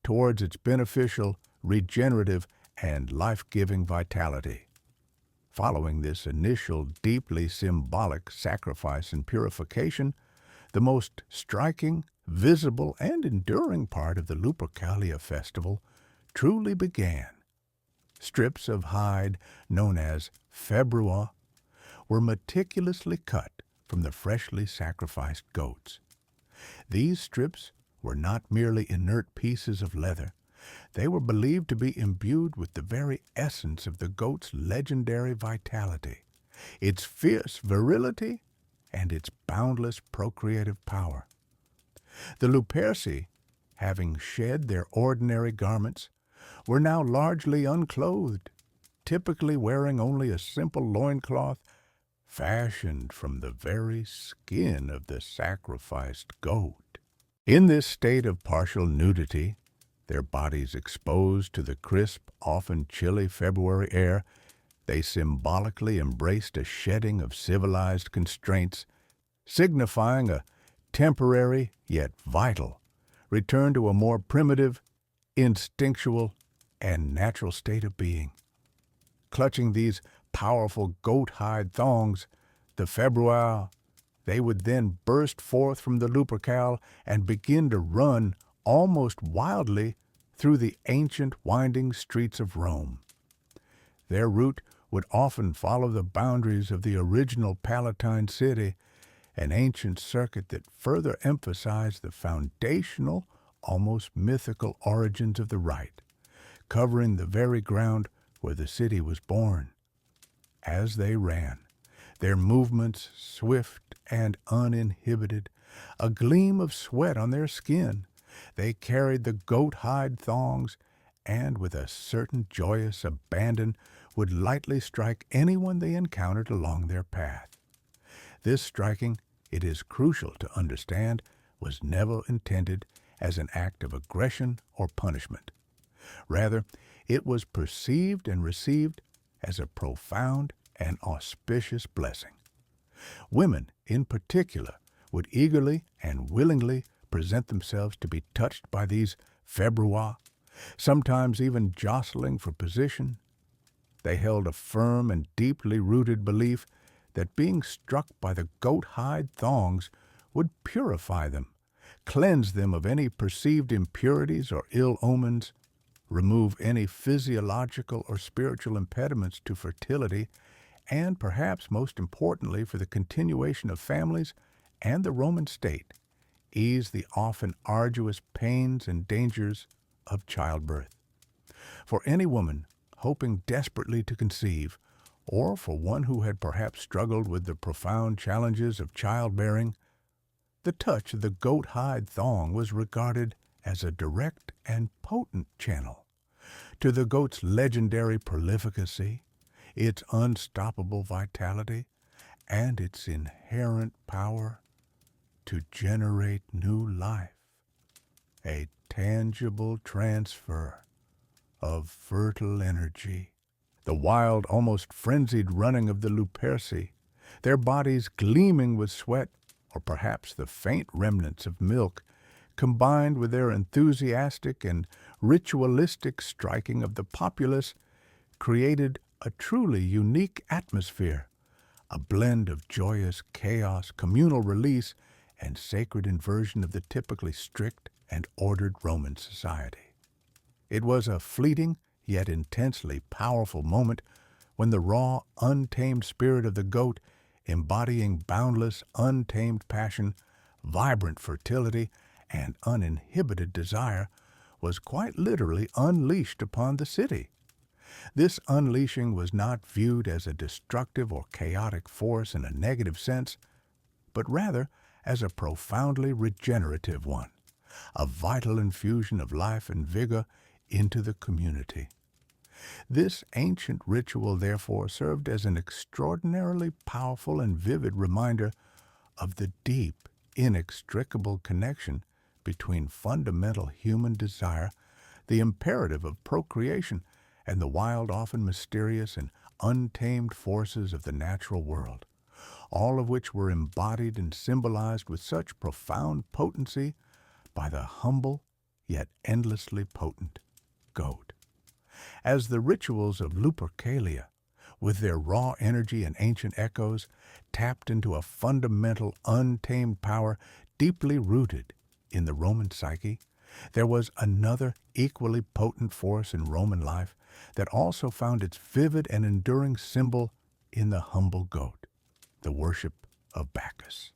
towards its beneficial, regenerative, and life-giving vitality. Following this initial, deeply symbolic sacrifice and purification, the most striking, visible, and enduring part of the Lupercalia festival truly began. Strips of hide, known as februa, were meticulously cut from the freshly sacrificed goats. These strips were not merely inert pieces of leather. They were believed to be imbued with the very essence of the goat's legendary vitality, its fierce virility, and its boundless procreative power. The Luperci, having shed their ordinary garments, were now largely unclothed, typically wearing only a simple loincloth fashioned from the very skin of the sacrificed goat. In this state of partial nudity, their bodies exposed to the crisp, often chilly February air, they symbolically embraced a shedding of civilized constraints, signifying a temporary yet vital return to a more primitive, instinctual, and natural state of being. Clutching these powerful goat-hide thongs, the februar, they would then burst forth from the Lupercal and begin to run almost wildly through the ancient winding streets of Rome. Their route would often follow the boundaries of the original Palatine city, an ancient circuit that further emphasized the foundational, almost mythical origins of the rite, covering the very ground where the city was born. As they ran, their movements swift and uninhibited, a gleam of sweat on their skin, they carried the goat-hide thongs and, with a certain joyous abandon, would lightly strike anyone they encountered along their path. This striking, it is crucial to understand, was never intended as an act of aggression or punishment. Rather, it was perceived and received as a profound and auspicious blessing. Women, in particular, would eagerly and willingly present themselves to be touched by these februar, sometimes even jostling for position. They held a firm and deeply rooted belief that being struck by the goat-hide thongs would purify them, cleanse them of any perceived impurities or ill omens, remove any physiological or spiritual impediments to fertility, and perhaps most importantly for the continuation of families and the Roman state, ease the often arduous pains and dangers of childbirth. For any woman hoping desperately to conceive, or for one who had perhaps struggled with the profound challenges of childbearing, the touch of the goat-hide thong was regarded as a direct and potent channel to the goat's legendary prolificacy, its unstoppable vitality, and its inherent power to generate new life, a tangible transfer of fertile energy. The wild, almost frenzied running of the Luperci, their bodies gleaming with sweat or perhaps the faint remnants of milk, combined with their enthusiastic and ritualistic striking of the populace, created a truly unique atmosphere, a blend of joyous chaos, communal release, and sacred inversion of the typically strict and ordered Roman society. It was a fleeting yet intensely powerful moment when the raw, untamed spirit of the goat, embodying boundless, untamed passion, vibrant fertility, and uninhibited desire, was quite literally unleashed upon the city. This unleashing was not viewed as a destructive or chaotic force in a negative sense, but rather as a profoundly regenerative one, a vital infusion of life and vigor into the community. This ancient ritual, therefore, served as an extraordinarily powerful and vivid reminder of the deep, inextricable connection between fundamental human desire, the imperative of procreation, and the wild, often mysterious and untamed forces of the natural world, all of which were embodied and symbolized with such profound potency by the humble yet endlessly potent goat. As the rituals of Lupercalia, with their raw energy and ancient echoes, tapped into a fundamental, untamed power deeply rooted in the Roman psyche, there was another equally potent force in Roman life that also found its vivid and enduring symbol in the humble goat, the worship of Bacchus.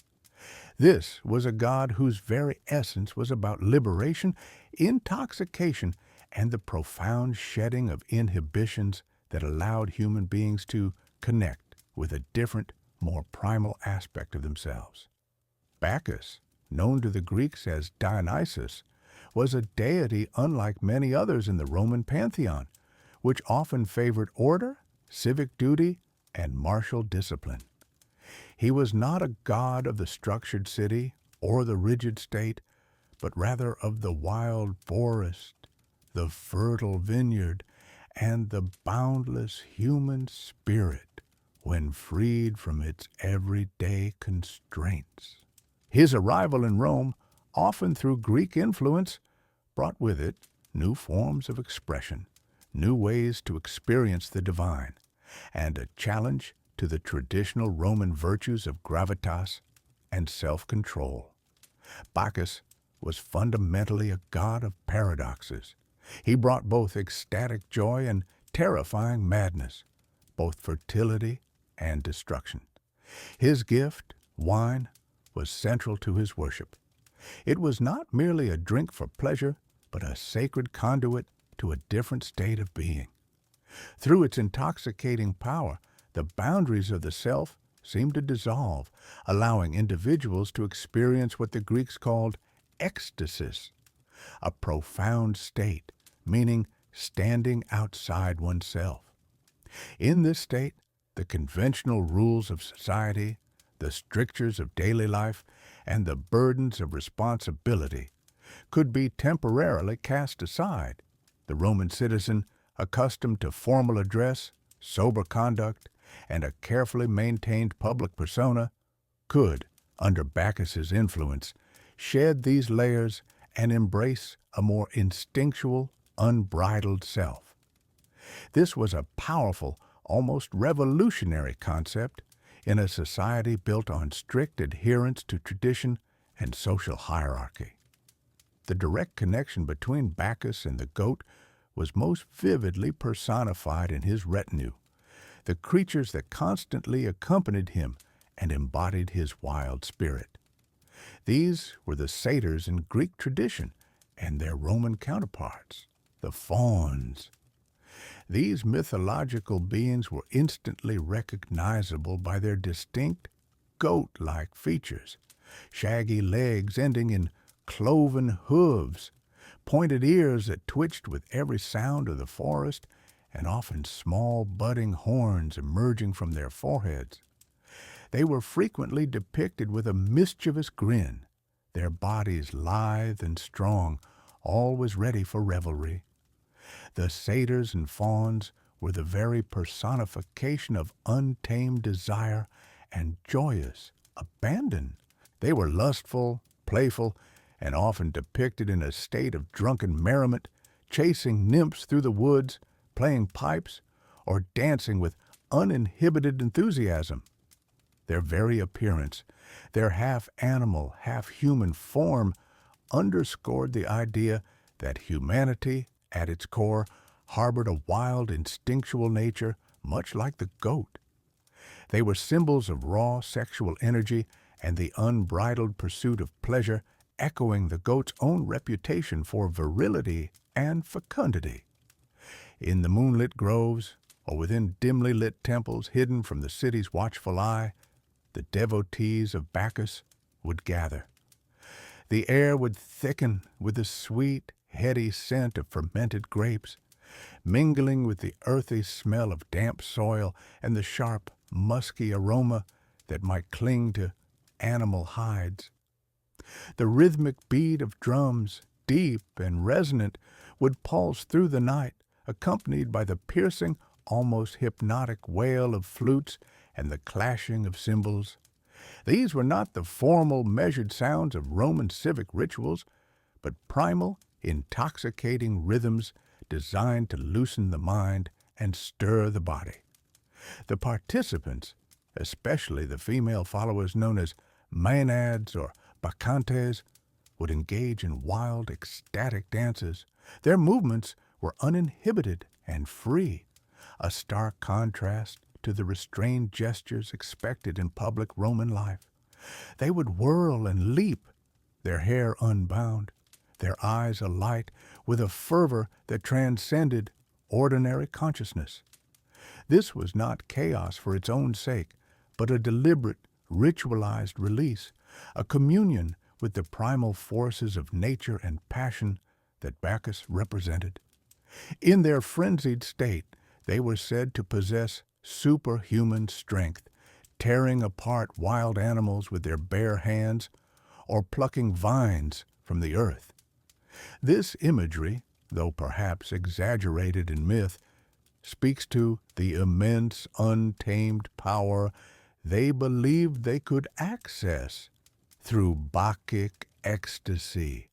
This was a god whose very essence was about liberation, intoxication, and the profound shedding of inhibitions that allowed human beings to connect with a different, more primal aspect of themselves. Bacchus, known to the Greeks as Dionysus, was a deity unlike many others in the Roman pantheon, which often favored order, civic duty, and martial discipline. He was not a god of the structured city or the rigid state, but rather of the wild forest, the fertile vineyard, and the boundless human spirit when freed from its everyday constraints. His arrival in Rome, often through Greek influence, brought with it new forms of expression, new ways to experience the divine, and a challenge to the traditional Roman virtues of gravitas and self-control. Bacchus was fundamentally a god of paradoxes. He brought both ecstatic joy and terrifying madness, both fertility and destruction. His gift, wine, was central to his worship. It was not merely a drink for pleasure, but a sacred conduit to a different state of being. Through its intoxicating power, the boundaries of the self seemed to dissolve, allowing individuals to experience what the Greeks called ecstasis, a profound state, meaning standing outside oneself. In this state, the conventional rules of society, the strictures of daily life, and the burdens of responsibility could be temporarily cast aside. The Roman citizen, accustomed to formal address, sober conduct, and a carefully maintained public persona, could, under Bacchus's influence, shed these layers and embrace a more instinctual, unbridled self. This was a powerful, almost revolutionary concept in a society built on strict adherence to tradition and social hierarchy. The direct connection between Bacchus and the goat was most vividly personified in his retinue, the creatures that constantly accompanied him and embodied his wild spirit. These were the satyrs in Greek tradition and their Roman counterparts, the fauns. These mythological beings were instantly recognizable by their distinct goat-like features, shaggy legs ending in cloven hooves, pointed ears that twitched with every sound of the forest, and often small budding horns emerging from their foreheads. They were frequently depicted with a mischievous grin, their bodies lithe and strong, always ready for revelry. The satyrs and fauns were the very personification of untamed desire and joyous abandon. They were lustful, playful, and often depicted in a state of drunken merriment, chasing nymphs through the woods, playing pipes, or dancing with uninhibited enthusiasm. Their very appearance, their half-animal, half-human form, underscored the idea that humanity, at its core, harbored a wild, instinctual nature, much like the goat. They were symbols of raw sexual energy and the unbridled pursuit of pleasure, echoing the goat's own reputation for virility and fecundity. In the moonlit groves, or within dimly lit temples hidden from the city's watchful eye, the devotees of Bacchus would gather. The air would thicken with the sweet, heady scent of fermented grapes, mingling with the earthy smell of damp soil and the sharp, musky aroma that might cling to animal hides. The rhythmic beat of drums, deep and resonant, would pulse through the night, accompanied by the piercing, almost hypnotic wail of flutes and the clashing of cymbals. These were not the formal, measured sounds of Roman civic rituals, but primal, intoxicating rhythms designed to loosen the mind and stir the body. The participants, especially the female followers known as maenads or bacchantes, would engage in wild, ecstatic dances. Their movements were uninhibited and free, a stark contrast to the restrained gestures expected in public Roman life. They would whirl and leap, their hair unbound, their eyes alight with a fervor that transcended ordinary consciousness. This was not chaos for its own sake, but a deliberate, ritualized release, a communion with the primal forces of nature and passion that Bacchus represented. In their frenzied state, they were said to possess superhuman strength, tearing apart wild animals with their bare hands or plucking vines from the earth. This imagery, though perhaps exaggerated in myth, speaks to the immense, untamed power they believed they could access through Bacchic ecstasy,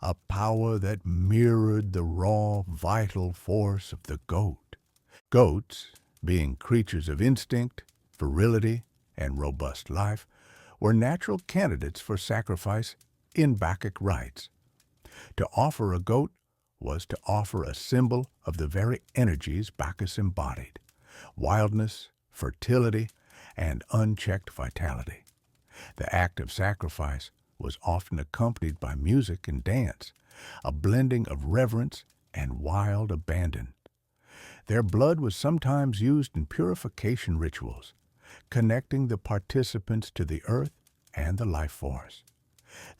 a power that mirrored the raw, vital force of the goat. Goats, being creatures of instinct, virility, and robust life, were natural candidates for sacrifice in Bacchic rites. To offer a goat was to offer a symbol of the very energies Bacchus embodied: wildness, fertility, and unchecked vitality. The act of sacrifice was often accompanied by music and dance, a blending of reverence and wild abandon. Their blood was sometimes used in purification rituals, connecting the participants to the earth and the life force.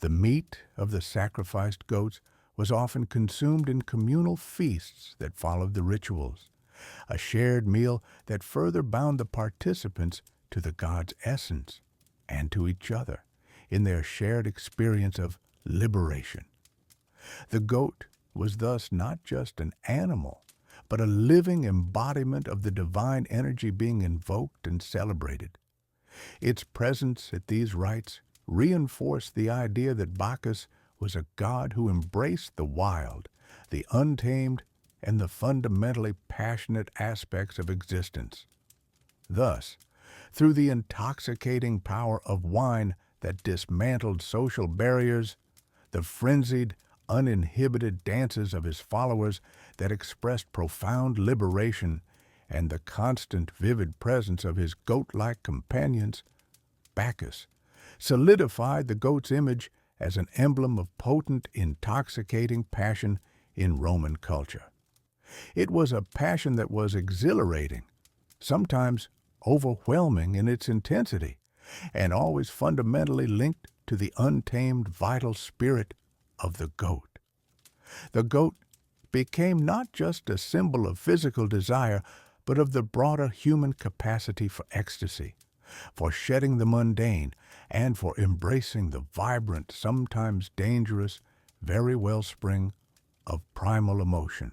The meat of the sacrificed goats was often consumed in communal feasts that followed the rituals, a shared meal that further bound the participants to the god's essence and to each other in their shared experience of liberation. The goat was thus not just an animal, but a living embodiment of the divine energy being invoked and celebrated. Its presence at these rites reinforced the idea that Bacchus was a god who embraced the wild, the untamed, and the fundamentally passionate aspects of existence. Thus, through the intoxicating power of wine that dismantled social barriers, the frenzied, uninhibited dances of his followers that expressed profound liberation, and the constant, vivid presence of his goat-like companions, Bacchus solidified the goat's image as an emblem of potent, intoxicating passion in Roman culture. It was a passion that was exhilarating, sometimes overwhelming in its intensity, and always fundamentally linked to the untamed, vital spirit of the goat. The goat became not just a symbol of physical desire, but of the broader human capacity for ecstasy, for shedding the mundane, and for embracing the vibrant, sometimes dangerous, very wellspring of primal emotion.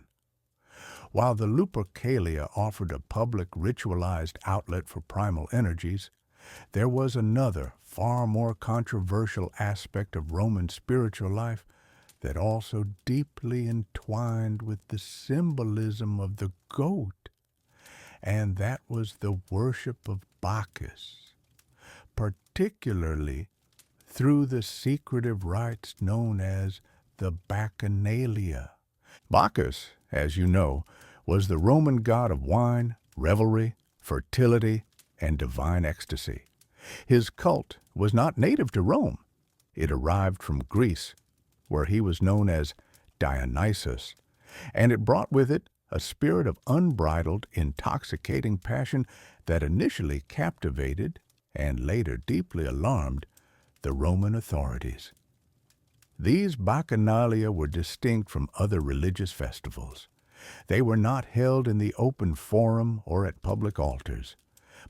While the Lupercalia offered a public ritualized outlet for primal energies, There was another, far more controversial aspect of Roman spiritual life that also deeply entwined with the symbolism of the goat, and that was the worship of Bacchus, particularly through the secretive rites known as the Bacchanalia. Bacchus, as you know, was the Roman god of wine, revelry, fertility, and divine ecstasy. His cult was not native to Rome. It arrived from Greece, where he was known as Dionysus, and it brought with it a spirit of unbridled, intoxicating passion that initially captivated and later deeply alarmed the Roman authorities. These Bacchanalia were distinct from other religious festivals. They were not held in the open forum or at public altars,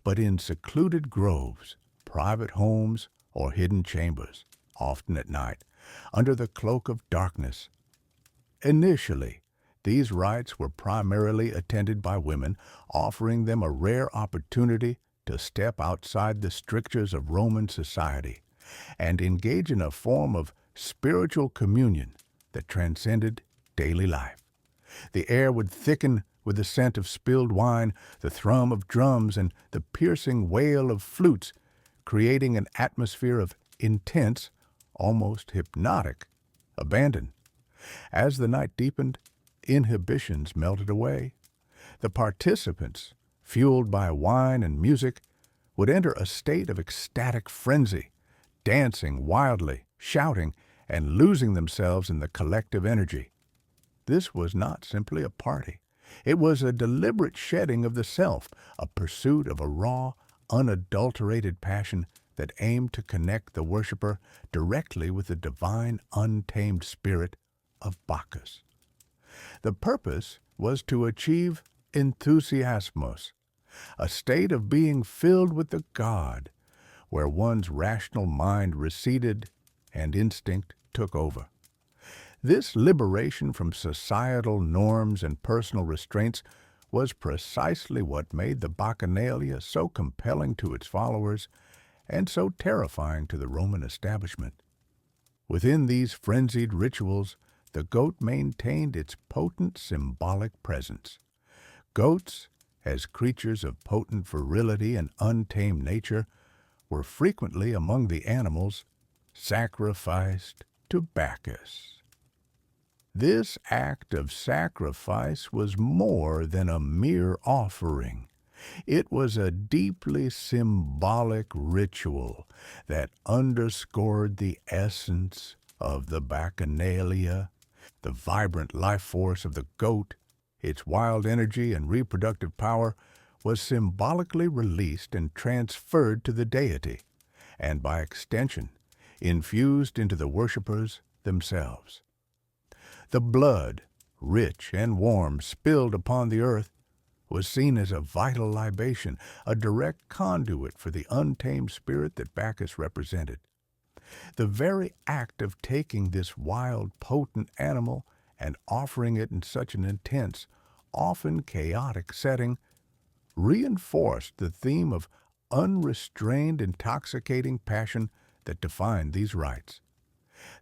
but in secluded groves, private homes, or hidden chambers, often at night, under the cloak of darkness. Initially, these rites were primarily attended by women, offering them a rare opportunity to step outside the strictures of Roman society and engage in a form of spiritual communion that transcended daily life. The air would thicken with the scent of spilled wine, the thrum of drums, and the piercing wail of flutes, creating an atmosphere of intense, almost hypnotic, abandon. As the night deepened, inhibitions melted away. The participants, fueled by wine and music, would enter a state of ecstatic frenzy, dancing wildly, shouting, and losing themselves in the collective energy. This was not simply a party. It was a deliberate shedding of the self, a pursuit of a raw, unadulterated passion that aimed to connect the worshiper directly with the divine, untamed spirit of Bacchus. The purpose was to achieve enthusiasmos, a state of being filled with the god, where one's rational mind receded and instinct took over. This liberation from societal norms and personal restraints was precisely what made the Bacchanalia so compelling to its followers and so terrifying to the Roman establishment. Within these frenzied rituals, the goat maintained its potent symbolic presence. Goats, as creatures of potent virility and untamed nature, were frequently among the animals sacrificed to Bacchus. This act of sacrifice was more than a mere offering. It was a deeply symbolic ritual that underscored the essence of the Bacchanalia, the vibrant life force of the goat. Its wild energy and reproductive power was symbolically released and transferred to the deity, and by extension, infused into the worshippers themselves. The blood, rich and warm, spilled upon the earth was seen as a vital libation, a direct conduit for the untamed spirit that Bacchus represented. The very act of taking this wild, potent animal and offering it in such an intense, often chaotic setting reinforced the theme of unrestrained, intoxicating passion that defined these rites.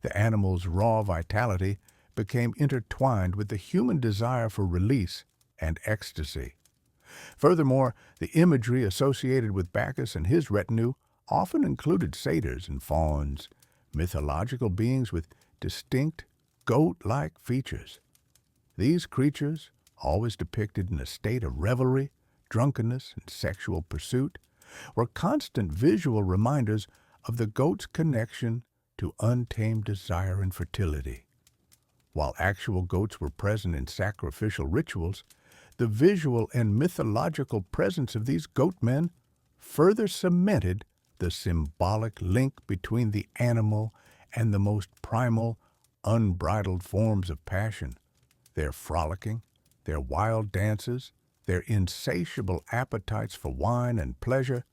The animal's raw vitality became intertwined with the human desire for release and ecstasy. Furthermore, the imagery associated with Bacchus and his retinue often included satyrs and fauns, mythological beings with distinct goat-like features. These creatures, always depicted in a state of revelry, drunkenness, and sexual pursuit, were constant visual reminders of the goat's connection to untamed desire and fertility. While actual goats were present in sacrificial rituals, the visual and mythological presence of these goat men further cemented the symbolic link between the animal and the most primal, unbridled forms of passion. Their frolicking, their wild dances, their insatiable appetites for wine and pleasure,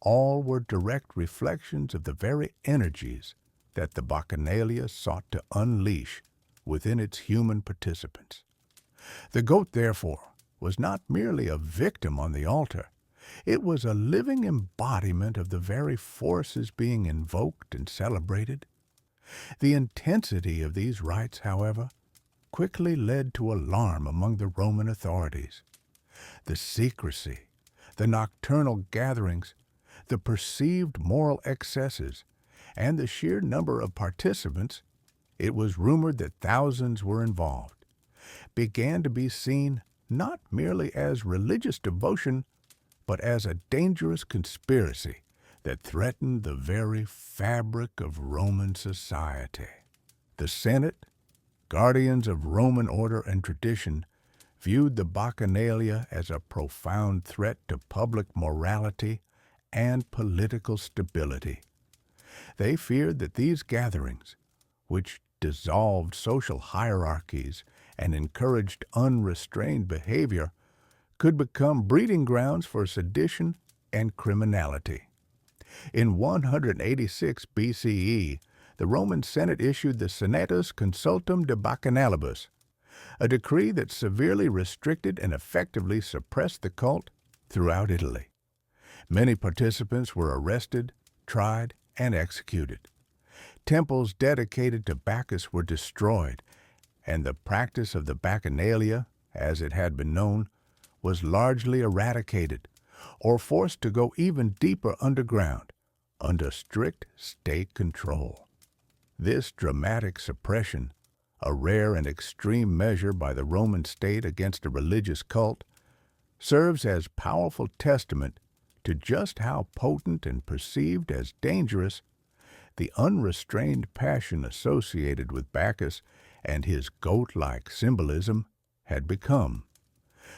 all were direct reflections of the very energies that the Bacchanalia sought to unleash within its human participants. The goat, therefore, was not merely a victim on the altar. It was a living embodiment of the very forces being invoked and celebrated. The intensity of these rites, however, quickly led to alarm among the Roman authorities. The secrecy, the nocturnal gatherings, the perceived moral excesses, and the sheer number of participants, it was rumored that thousands were involved, began to be seen not merely as religious devotion, but as a dangerous conspiracy that threatened the very fabric of Roman society. The Senate, guardians of Roman order and tradition, viewed the Bacchanalia as a profound threat to public morality and political stability. They feared that these gatherings, which dissolved social hierarchies and encouraged unrestrained behavior, could become breeding grounds for sedition and criminality. In 186 BCE, the Roman Senate issued the Senatus Consultum de Bacchanalibus, a decree that severely restricted and effectively suppressed the cult throughout Italy. Many participants were arrested, tried, and executed. Temples dedicated to Bacchus were destroyed, and the practice of the Bacchanalia, as it had been known, was largely eradicated or forced to go even deeper underground under strict state control. This dramatic suppression, a rare and extreme measure by the Roman state against a religious cult, serves as powerful testament to just how potent and perceived as dangerous the unrestrained passion associated with Bacchus and his goat-like symbolism had become.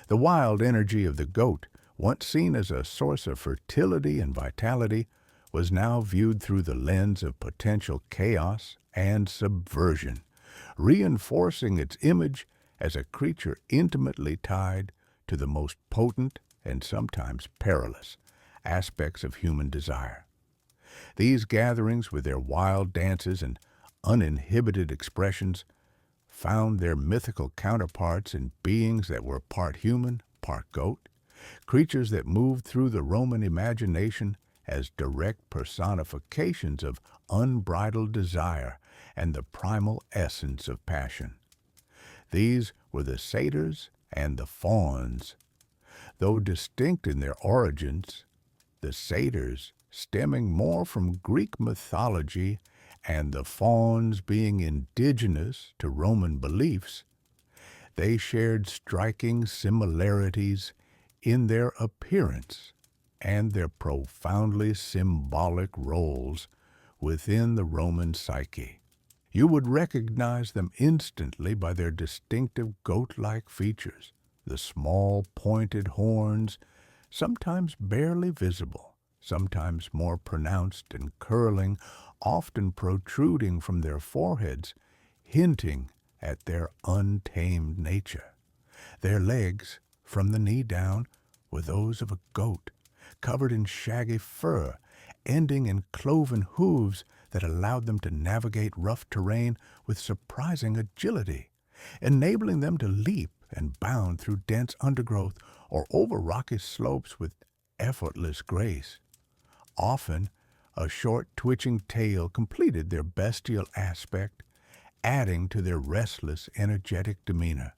The wild energy of the goat, once seen as a source of fertility and vitality, was now viewed through the lens of potential chaos and subversion, reinforcing its image as a creature intimately tied to the most potent and sometimes perilous aspects of human desire. These gatherings, with their wild dances and uninhibited expressions, found their mythical counterparts in beings that were part human, part goat, creatures that moved through the Roman imagination as direct personifications of unbridled desire and the primal essence of passion. These were the satyrs and the fauns. Though distinct in their origins, the satyrs stemming more from Greek mythology and the fauns being indigenous to Roman beliefs, they shared striking similarities in their appearance and their profoundly symbolic roles within the Roman psyche. You would recognize them instantly by their distinctive goat-like features, the small pointed horns, sometimes barely visible, sometimes more pronounced and curling, often protruding from their foreheads, hinting at their untamed nature. Their legs, from the knee down, were those of a goat, covered in shaggy fur, ending in cloven hooves that allowed them to navigate rough terrain with surprising agility, enabling them to leap and bound through dense undergrowth or over rocky slopes with effortless grace. Often, a short twitching tail completed their bestial aspect, adding to their restless, energetic demeanor.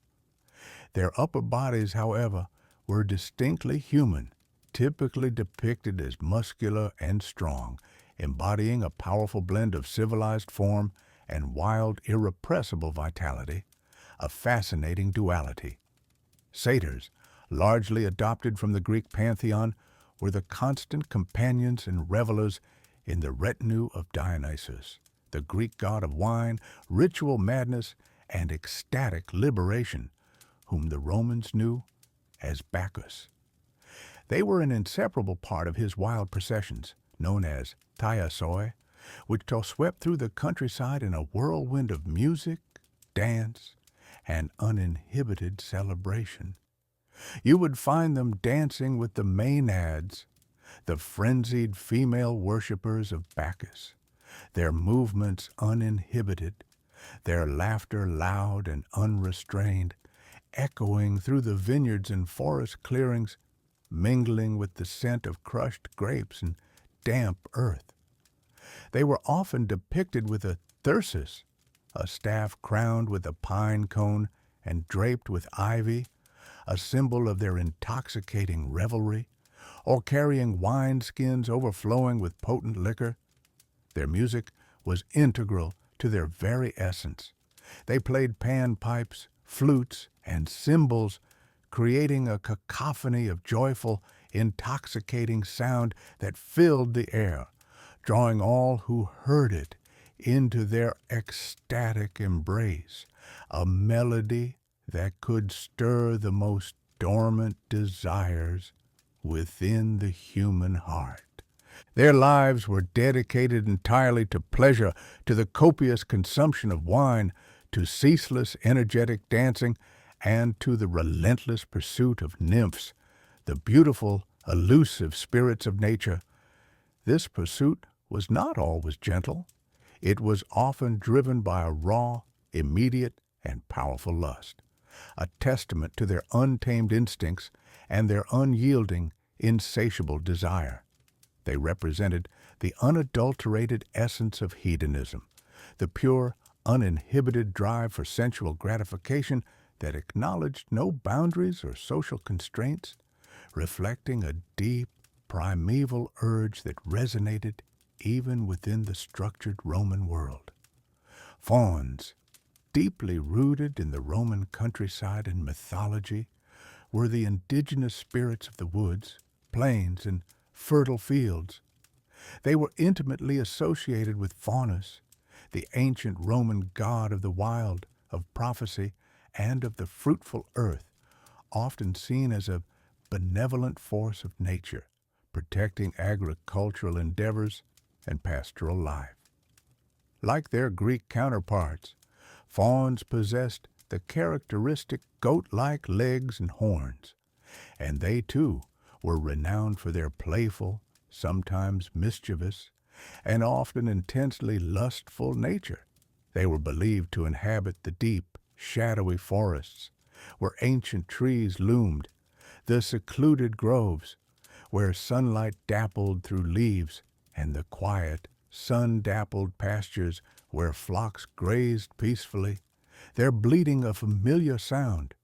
Their upper bodies, however, were distinctly human, typically depicted as muscular and strong, embodying a powerful blend of civilized form and wild, irrepressible vitality, a fascinating duality. Satyrs, largely adopted from the Greek pantheon, were the constant companions and revelers in the retinue of Dionysus, the Greek god of wine, ritual madness, and ecstatic liberation, whom the Romans knew as Bacchus. They were an inseparable part of his wild processions, known as thyiasoi, which swept through the countryside in a whirlwind of music, dance, and uninhibited celebration. You would find them dancing with the Maenads, the frenzied female worshippers of Bacchus, their movements uninhibited, their laughter loud and unrestrained, echoing through the vineyards and forest clearings, mingling with the scent of crushed grapes and damp earth. They were often depicted with a thyrsus, a staff crowned with a pine cone and draped with ivy, a symbol of their intoxicating revelry, or carrying wineskins overflowing with potent liquor. Their music was integral to their very essence. They played panpipes, flutes, and cymbals, creating a cacophony of joyful, intoxicating sound that filled the air, drawing all who heard it into their ecstatic embrace, a melody that could stir the most dormant desires within the human heart. Their lives were dedicated entirely to pleasure, to the copious consumption of wine, to ceaseless, energetic dancing, and to the relentless pursuit of nymphs, the beautiful, elusive spirits of nature. This pursuit was not always gentle. It was often driven by a raw, immediate, and powerful lust, a testament to their untamed instincts and their unyielding, insatiable desire. They represented the unadulterated essence of hedonism, the pure, uninhibited drive for sensual gratification that acknowledged no boundaries or social constraints, reflecting a deep, primeval urge that resonated even within the structured Roman world. Fauns, deeply rooted in the Roman countryside and mythology, were the indigenous spirits of the woods, plains, and fertile fields. They were intimately associated with Faunus, the ancient Roman god of the wild, of prophecy, and of the fruitful earth, often seen as a benevolent force of nature, protecting agricultural endeavors and pastoral life. Like their Greek counterparts, fauns possessed the characteristic goat-like legs and horns, and they too were renowned for their playful, sometimes mischievous, and often intensely lustful nature. They were believed to inhabit the deep, shadowy forests, where ancient trees loomed, the secluded groves, where sunlight dappled through leaves, and the quiet, sun-dappled pastures where flocks grazed peacefully, their bleating a familiar sound.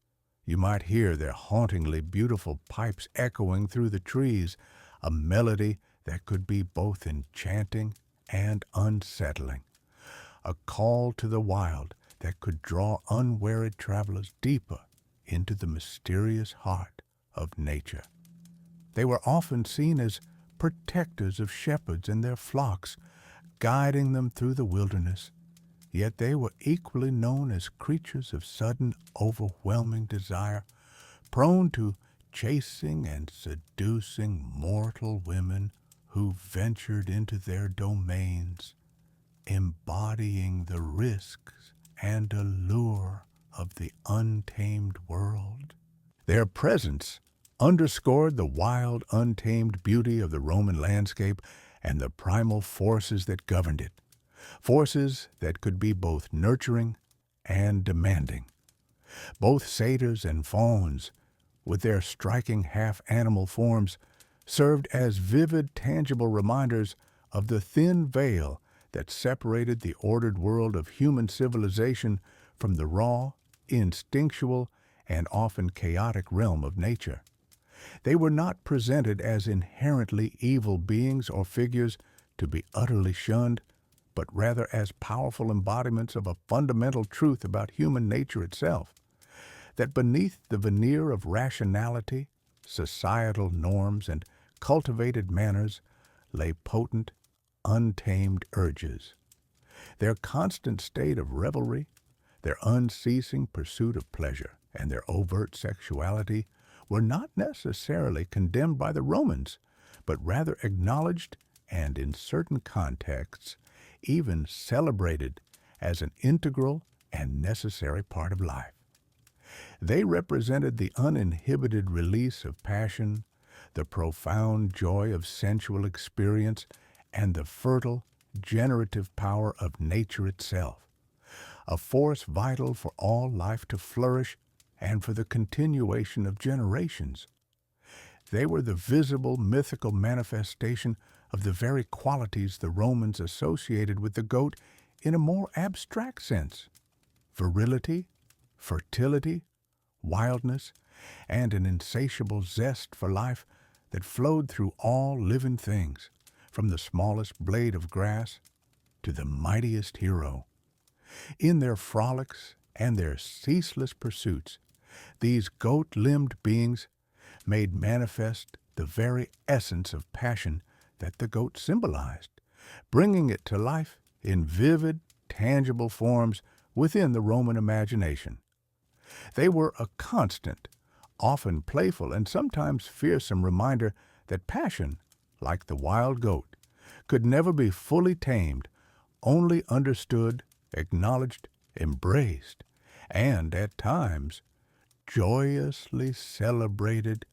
You might hear their hauntingly beautiful pipes echoing through the trees, a melody that could be both enchanting and unsettling, a call to the wild that could draw unwearied travelers deeper into the mysterious heart of nature. They were often seen as protectors of shepherds and their flocks, guiding them through the wilderness, yet they were equally known as creatures of sudden, overwhelming desire, prone to chasing and seducing mortal women who ventured into their domains, embodying the risks and allure of the untamed world. Their presence underscored the wild, untamed beauty of the Roman landscape and the primal forces that governed it, forces that could be both nurturing and demanding. Both satyrs and fauns, with their striking half-animal forms, served as vivid, tangible reminders of the thin veil that separated the ordered world of human civilization from the raw, instinctual, and often chaotic realm of nature. They were not presented as inherently evil beings or figures to be utterly shunned, but rather as powerful embodiments of a fundamental truth about human nature itself, that beneath the veneer of rationality, societal norms, and cultivated manners lay potent, untamed urges. Their constant state of revelry, their unceasing pursuit of pleasure, and their overt sexuality were not necessarily condemned by the Romans, but rather acknowledged and, in certain contexts, even celebrated as an integral and necessary part of life. They represented the uninhibited release of passion, the profound joy of sensual experience, and the fertile, generative power of nature itself, a force vital for all life to flourish and for the continuation of generations. They were the visible, mythical manifestation of the very qualities the Romans associated with the goat in a more abstract sense: virility, fertility, wildness, and an insatiable zest for life that flowed through all living things, from the smallest blade of grass to the mightiest hero. In their frolics and their ceaseless pursuits, these goat-limbed beings made manifest the very essence of passion that the goat symbolized, bringing it to life in vivid, tangible forms within the Roman imagination. They were a constant, often playful and sometimes fearsome reminder that passion, like the wild goat, could never be fully tamed, only understood, acknowledged, embraced, and, at times, joyously celebrated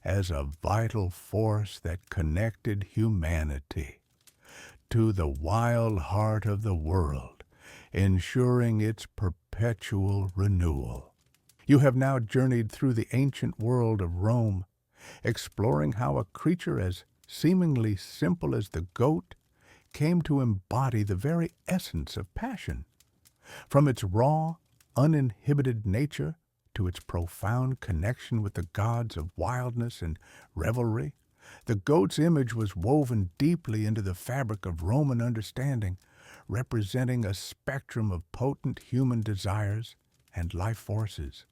as a vital force that connected humanity to the wild heart of the world, ensuring its perpetual renewal. You have now journeyed through the ancient world of Rome, exploring how a creature as seemingly simple as the goat came to embody the very essence of passion. From its raw, uninhibited nature to its profound connection with the gods of wildness and revelry, the goat's image was woven deeply into the fabric of Roman understanding, representing a spectrum of potent human desires and life forces.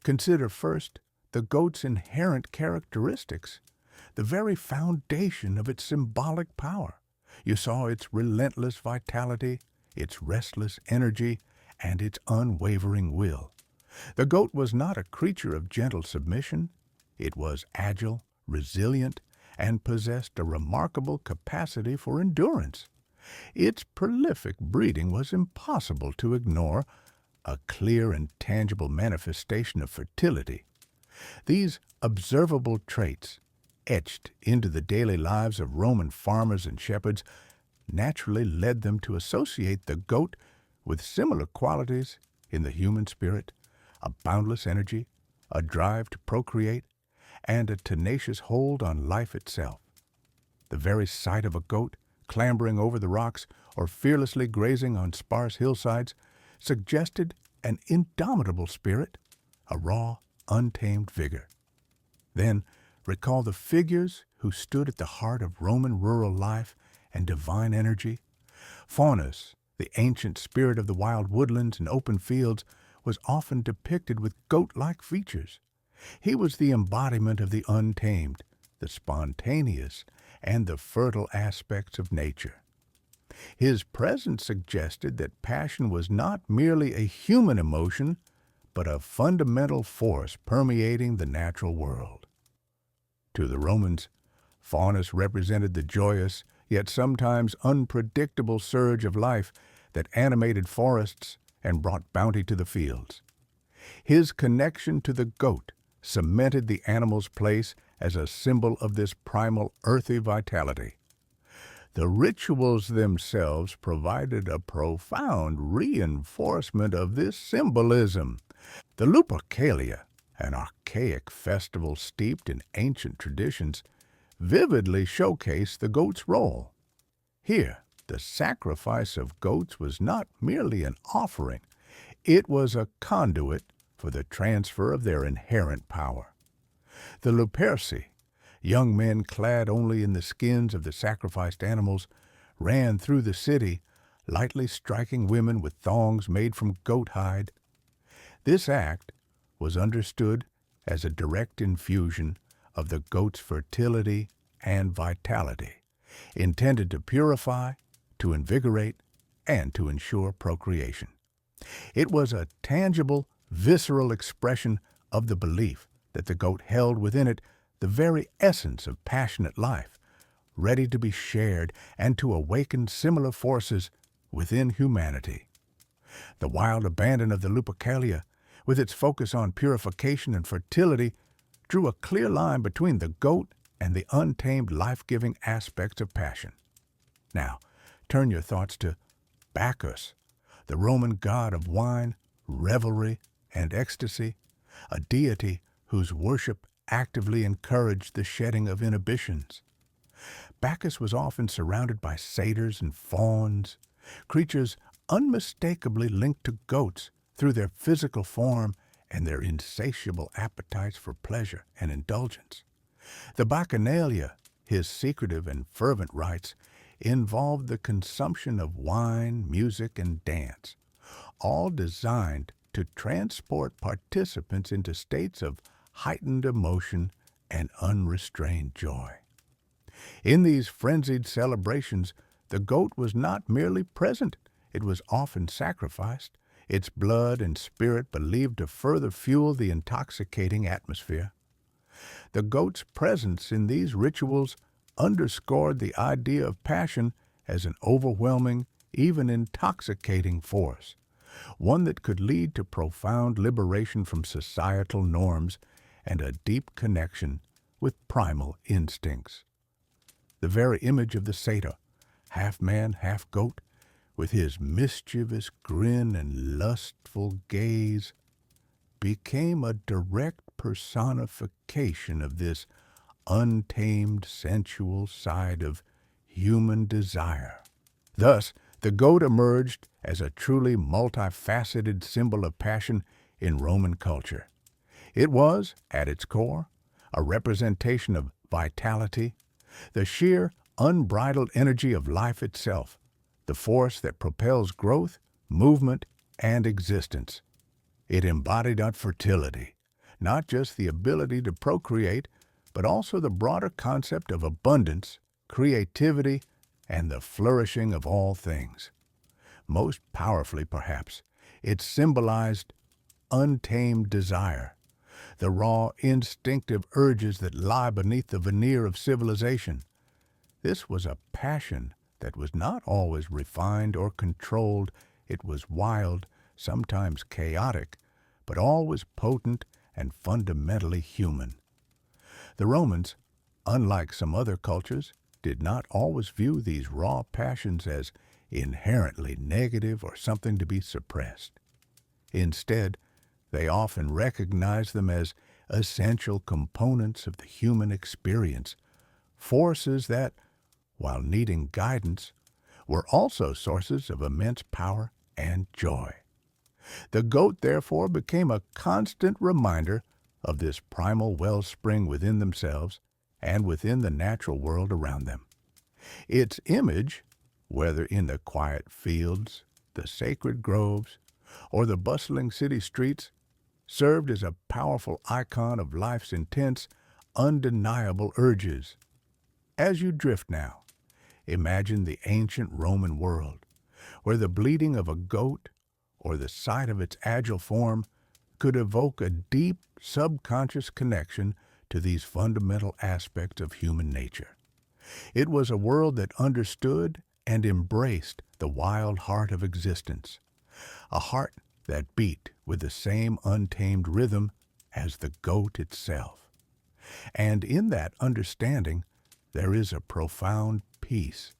Consider first the goat's inherent characteristics, the very foundation of its symbolic power. You saw its relentless vitality, its restless energy, and its unwavering will. The goat was not a creature of gentle submission. It was agile, resilient, and possessed a remarkable capacity for endurance. Its prolific breeding was impossible to ignore, a clear and tangible manifestation of fertility. These observable traits, etched into the daily lives of Roman farmers and shepherds, naturally led them to associate the goat with similar qualities in the human spirit: a boundless energy, a drive to procreate, and a tenacious hold on life itself. The very sight of a goat clambering over the rocks or fearlessly grazing on sparse hillsides suggested an indomitable spirit, a raw, untamed vigor. Then recall the figures who stood at the heart of Roman rural life and divine energy. Faunus, the ancient spirit of the wild woodlands and open fields, was often depicted with goat-like features. He was the embodiment of the untamed, the spontaneous, and the fertile aspects of nature. His presence suggested that passion was not merely a human emotion, but a fundamental force permeating the natural world. To the Romans, Faunus represented the joyous, yet sometimes unpredictable surge of life that animated forests and brought bounty to the fields. His connection to the goat cemented the animal's place as a symbol of this primal earthy vitality. The rituals themselves provided a profound reinforcement of this symbolism. The Lupercalia, an archaic festival steeped in ancient traditions, vividly showcased the goat's role. Here, the sacrifice of goats was not merely an offering, it was a conduit for the transfer of their inherent power. The Luperci, young men clad only in the skins of the sacrificed animals, ran through the city, lightly striking women with thongs made from goat hide. This act was understood as a direct infusion of the goat's fertility and vitality, intended to purify, to invigorate, and to ensure procreation. It was a tangible, visceral expression of the belief that the goat held within it the very essence of passionate life, ready to be shared and to awaken similar forces within humanity. The wild abandon of the Lupercalia, with its focus on purification and fertility, drew a clear line between the goat and the untamed life-giving aspects of passion. Now, turn your thoughts to Bacchus, the Roman god of wine, revelry, and ecstasy, a deity whose worship actively encouraged the shedding of inhibitions. Bacchus was often surrounded by satyrs and fauns, creatures unmistakably linked to goats through their physical form and their insatiable appetites for pleasure and indulgence. The Bacchanalia, his secretive and fervent rites, involved the consumption of wine, music, and dance, all designed to transport participants into states of heightened emotion and unrestrained joy. In these frenzied celebrations, the goat was not merely present, it was often sacrificed, its blood and spirit believed to further fuel the intoxicating atmosphere. The goat's presence in these rituals underscored the idea of passion as an overwhelming, even intoxicating force, one that could lead to profound liberation from societal norms and a deep connection with primal instincts. The very image of the satyr, half man, half goat, with his mischievous grin and lustful gaze, became a direct personification of this untamed sensual side of human desire. Thus, the goat emerged as a truly multifaceted symbol of passion in Roman culture. It was, at its core, a representation of vitality, the sheer, unbridled energy of life itself, the force that propels growth, movement, and existence. It embodied fertility, not just the ability to procreate, but also the broader concept of abundance, creativity, and the flourishing of all things. Most powerfully, perhaps, it symbolized untamed desire, the raw, instinctive urges that lie beneath the veneer of civilization. This was a passion that was not always refined or controlled. It was wild, sometimes chaotic, but always potent and fundamentally human. The Romans, unlike some other cultures, did not always view these raw passions as inherently negative or something to be suppressed. Instead, they often recognized them as essential components of the human experience, forces that, while needing guidance, were also sources of immense power and joy. The goat, therefore, became a constant reminder of this primal wellspring within themselves and within the natural world around them. Its image, whether in the quiet fields, the sacred groves, or the bustling city streets, served as a powerful icon of life's intense, undeniable urges. As you drift now, imagine the ancient Roman world, where the bleating of a goat or the sight of its agile form could evoke a deep, subconscious connection to these fundamental aspects of human nature. It was a world that understood and embraced the wild heart of existence, a heart that beat with the same untamed rhythm as the goat itself. And in that understanding, there is a profound peace,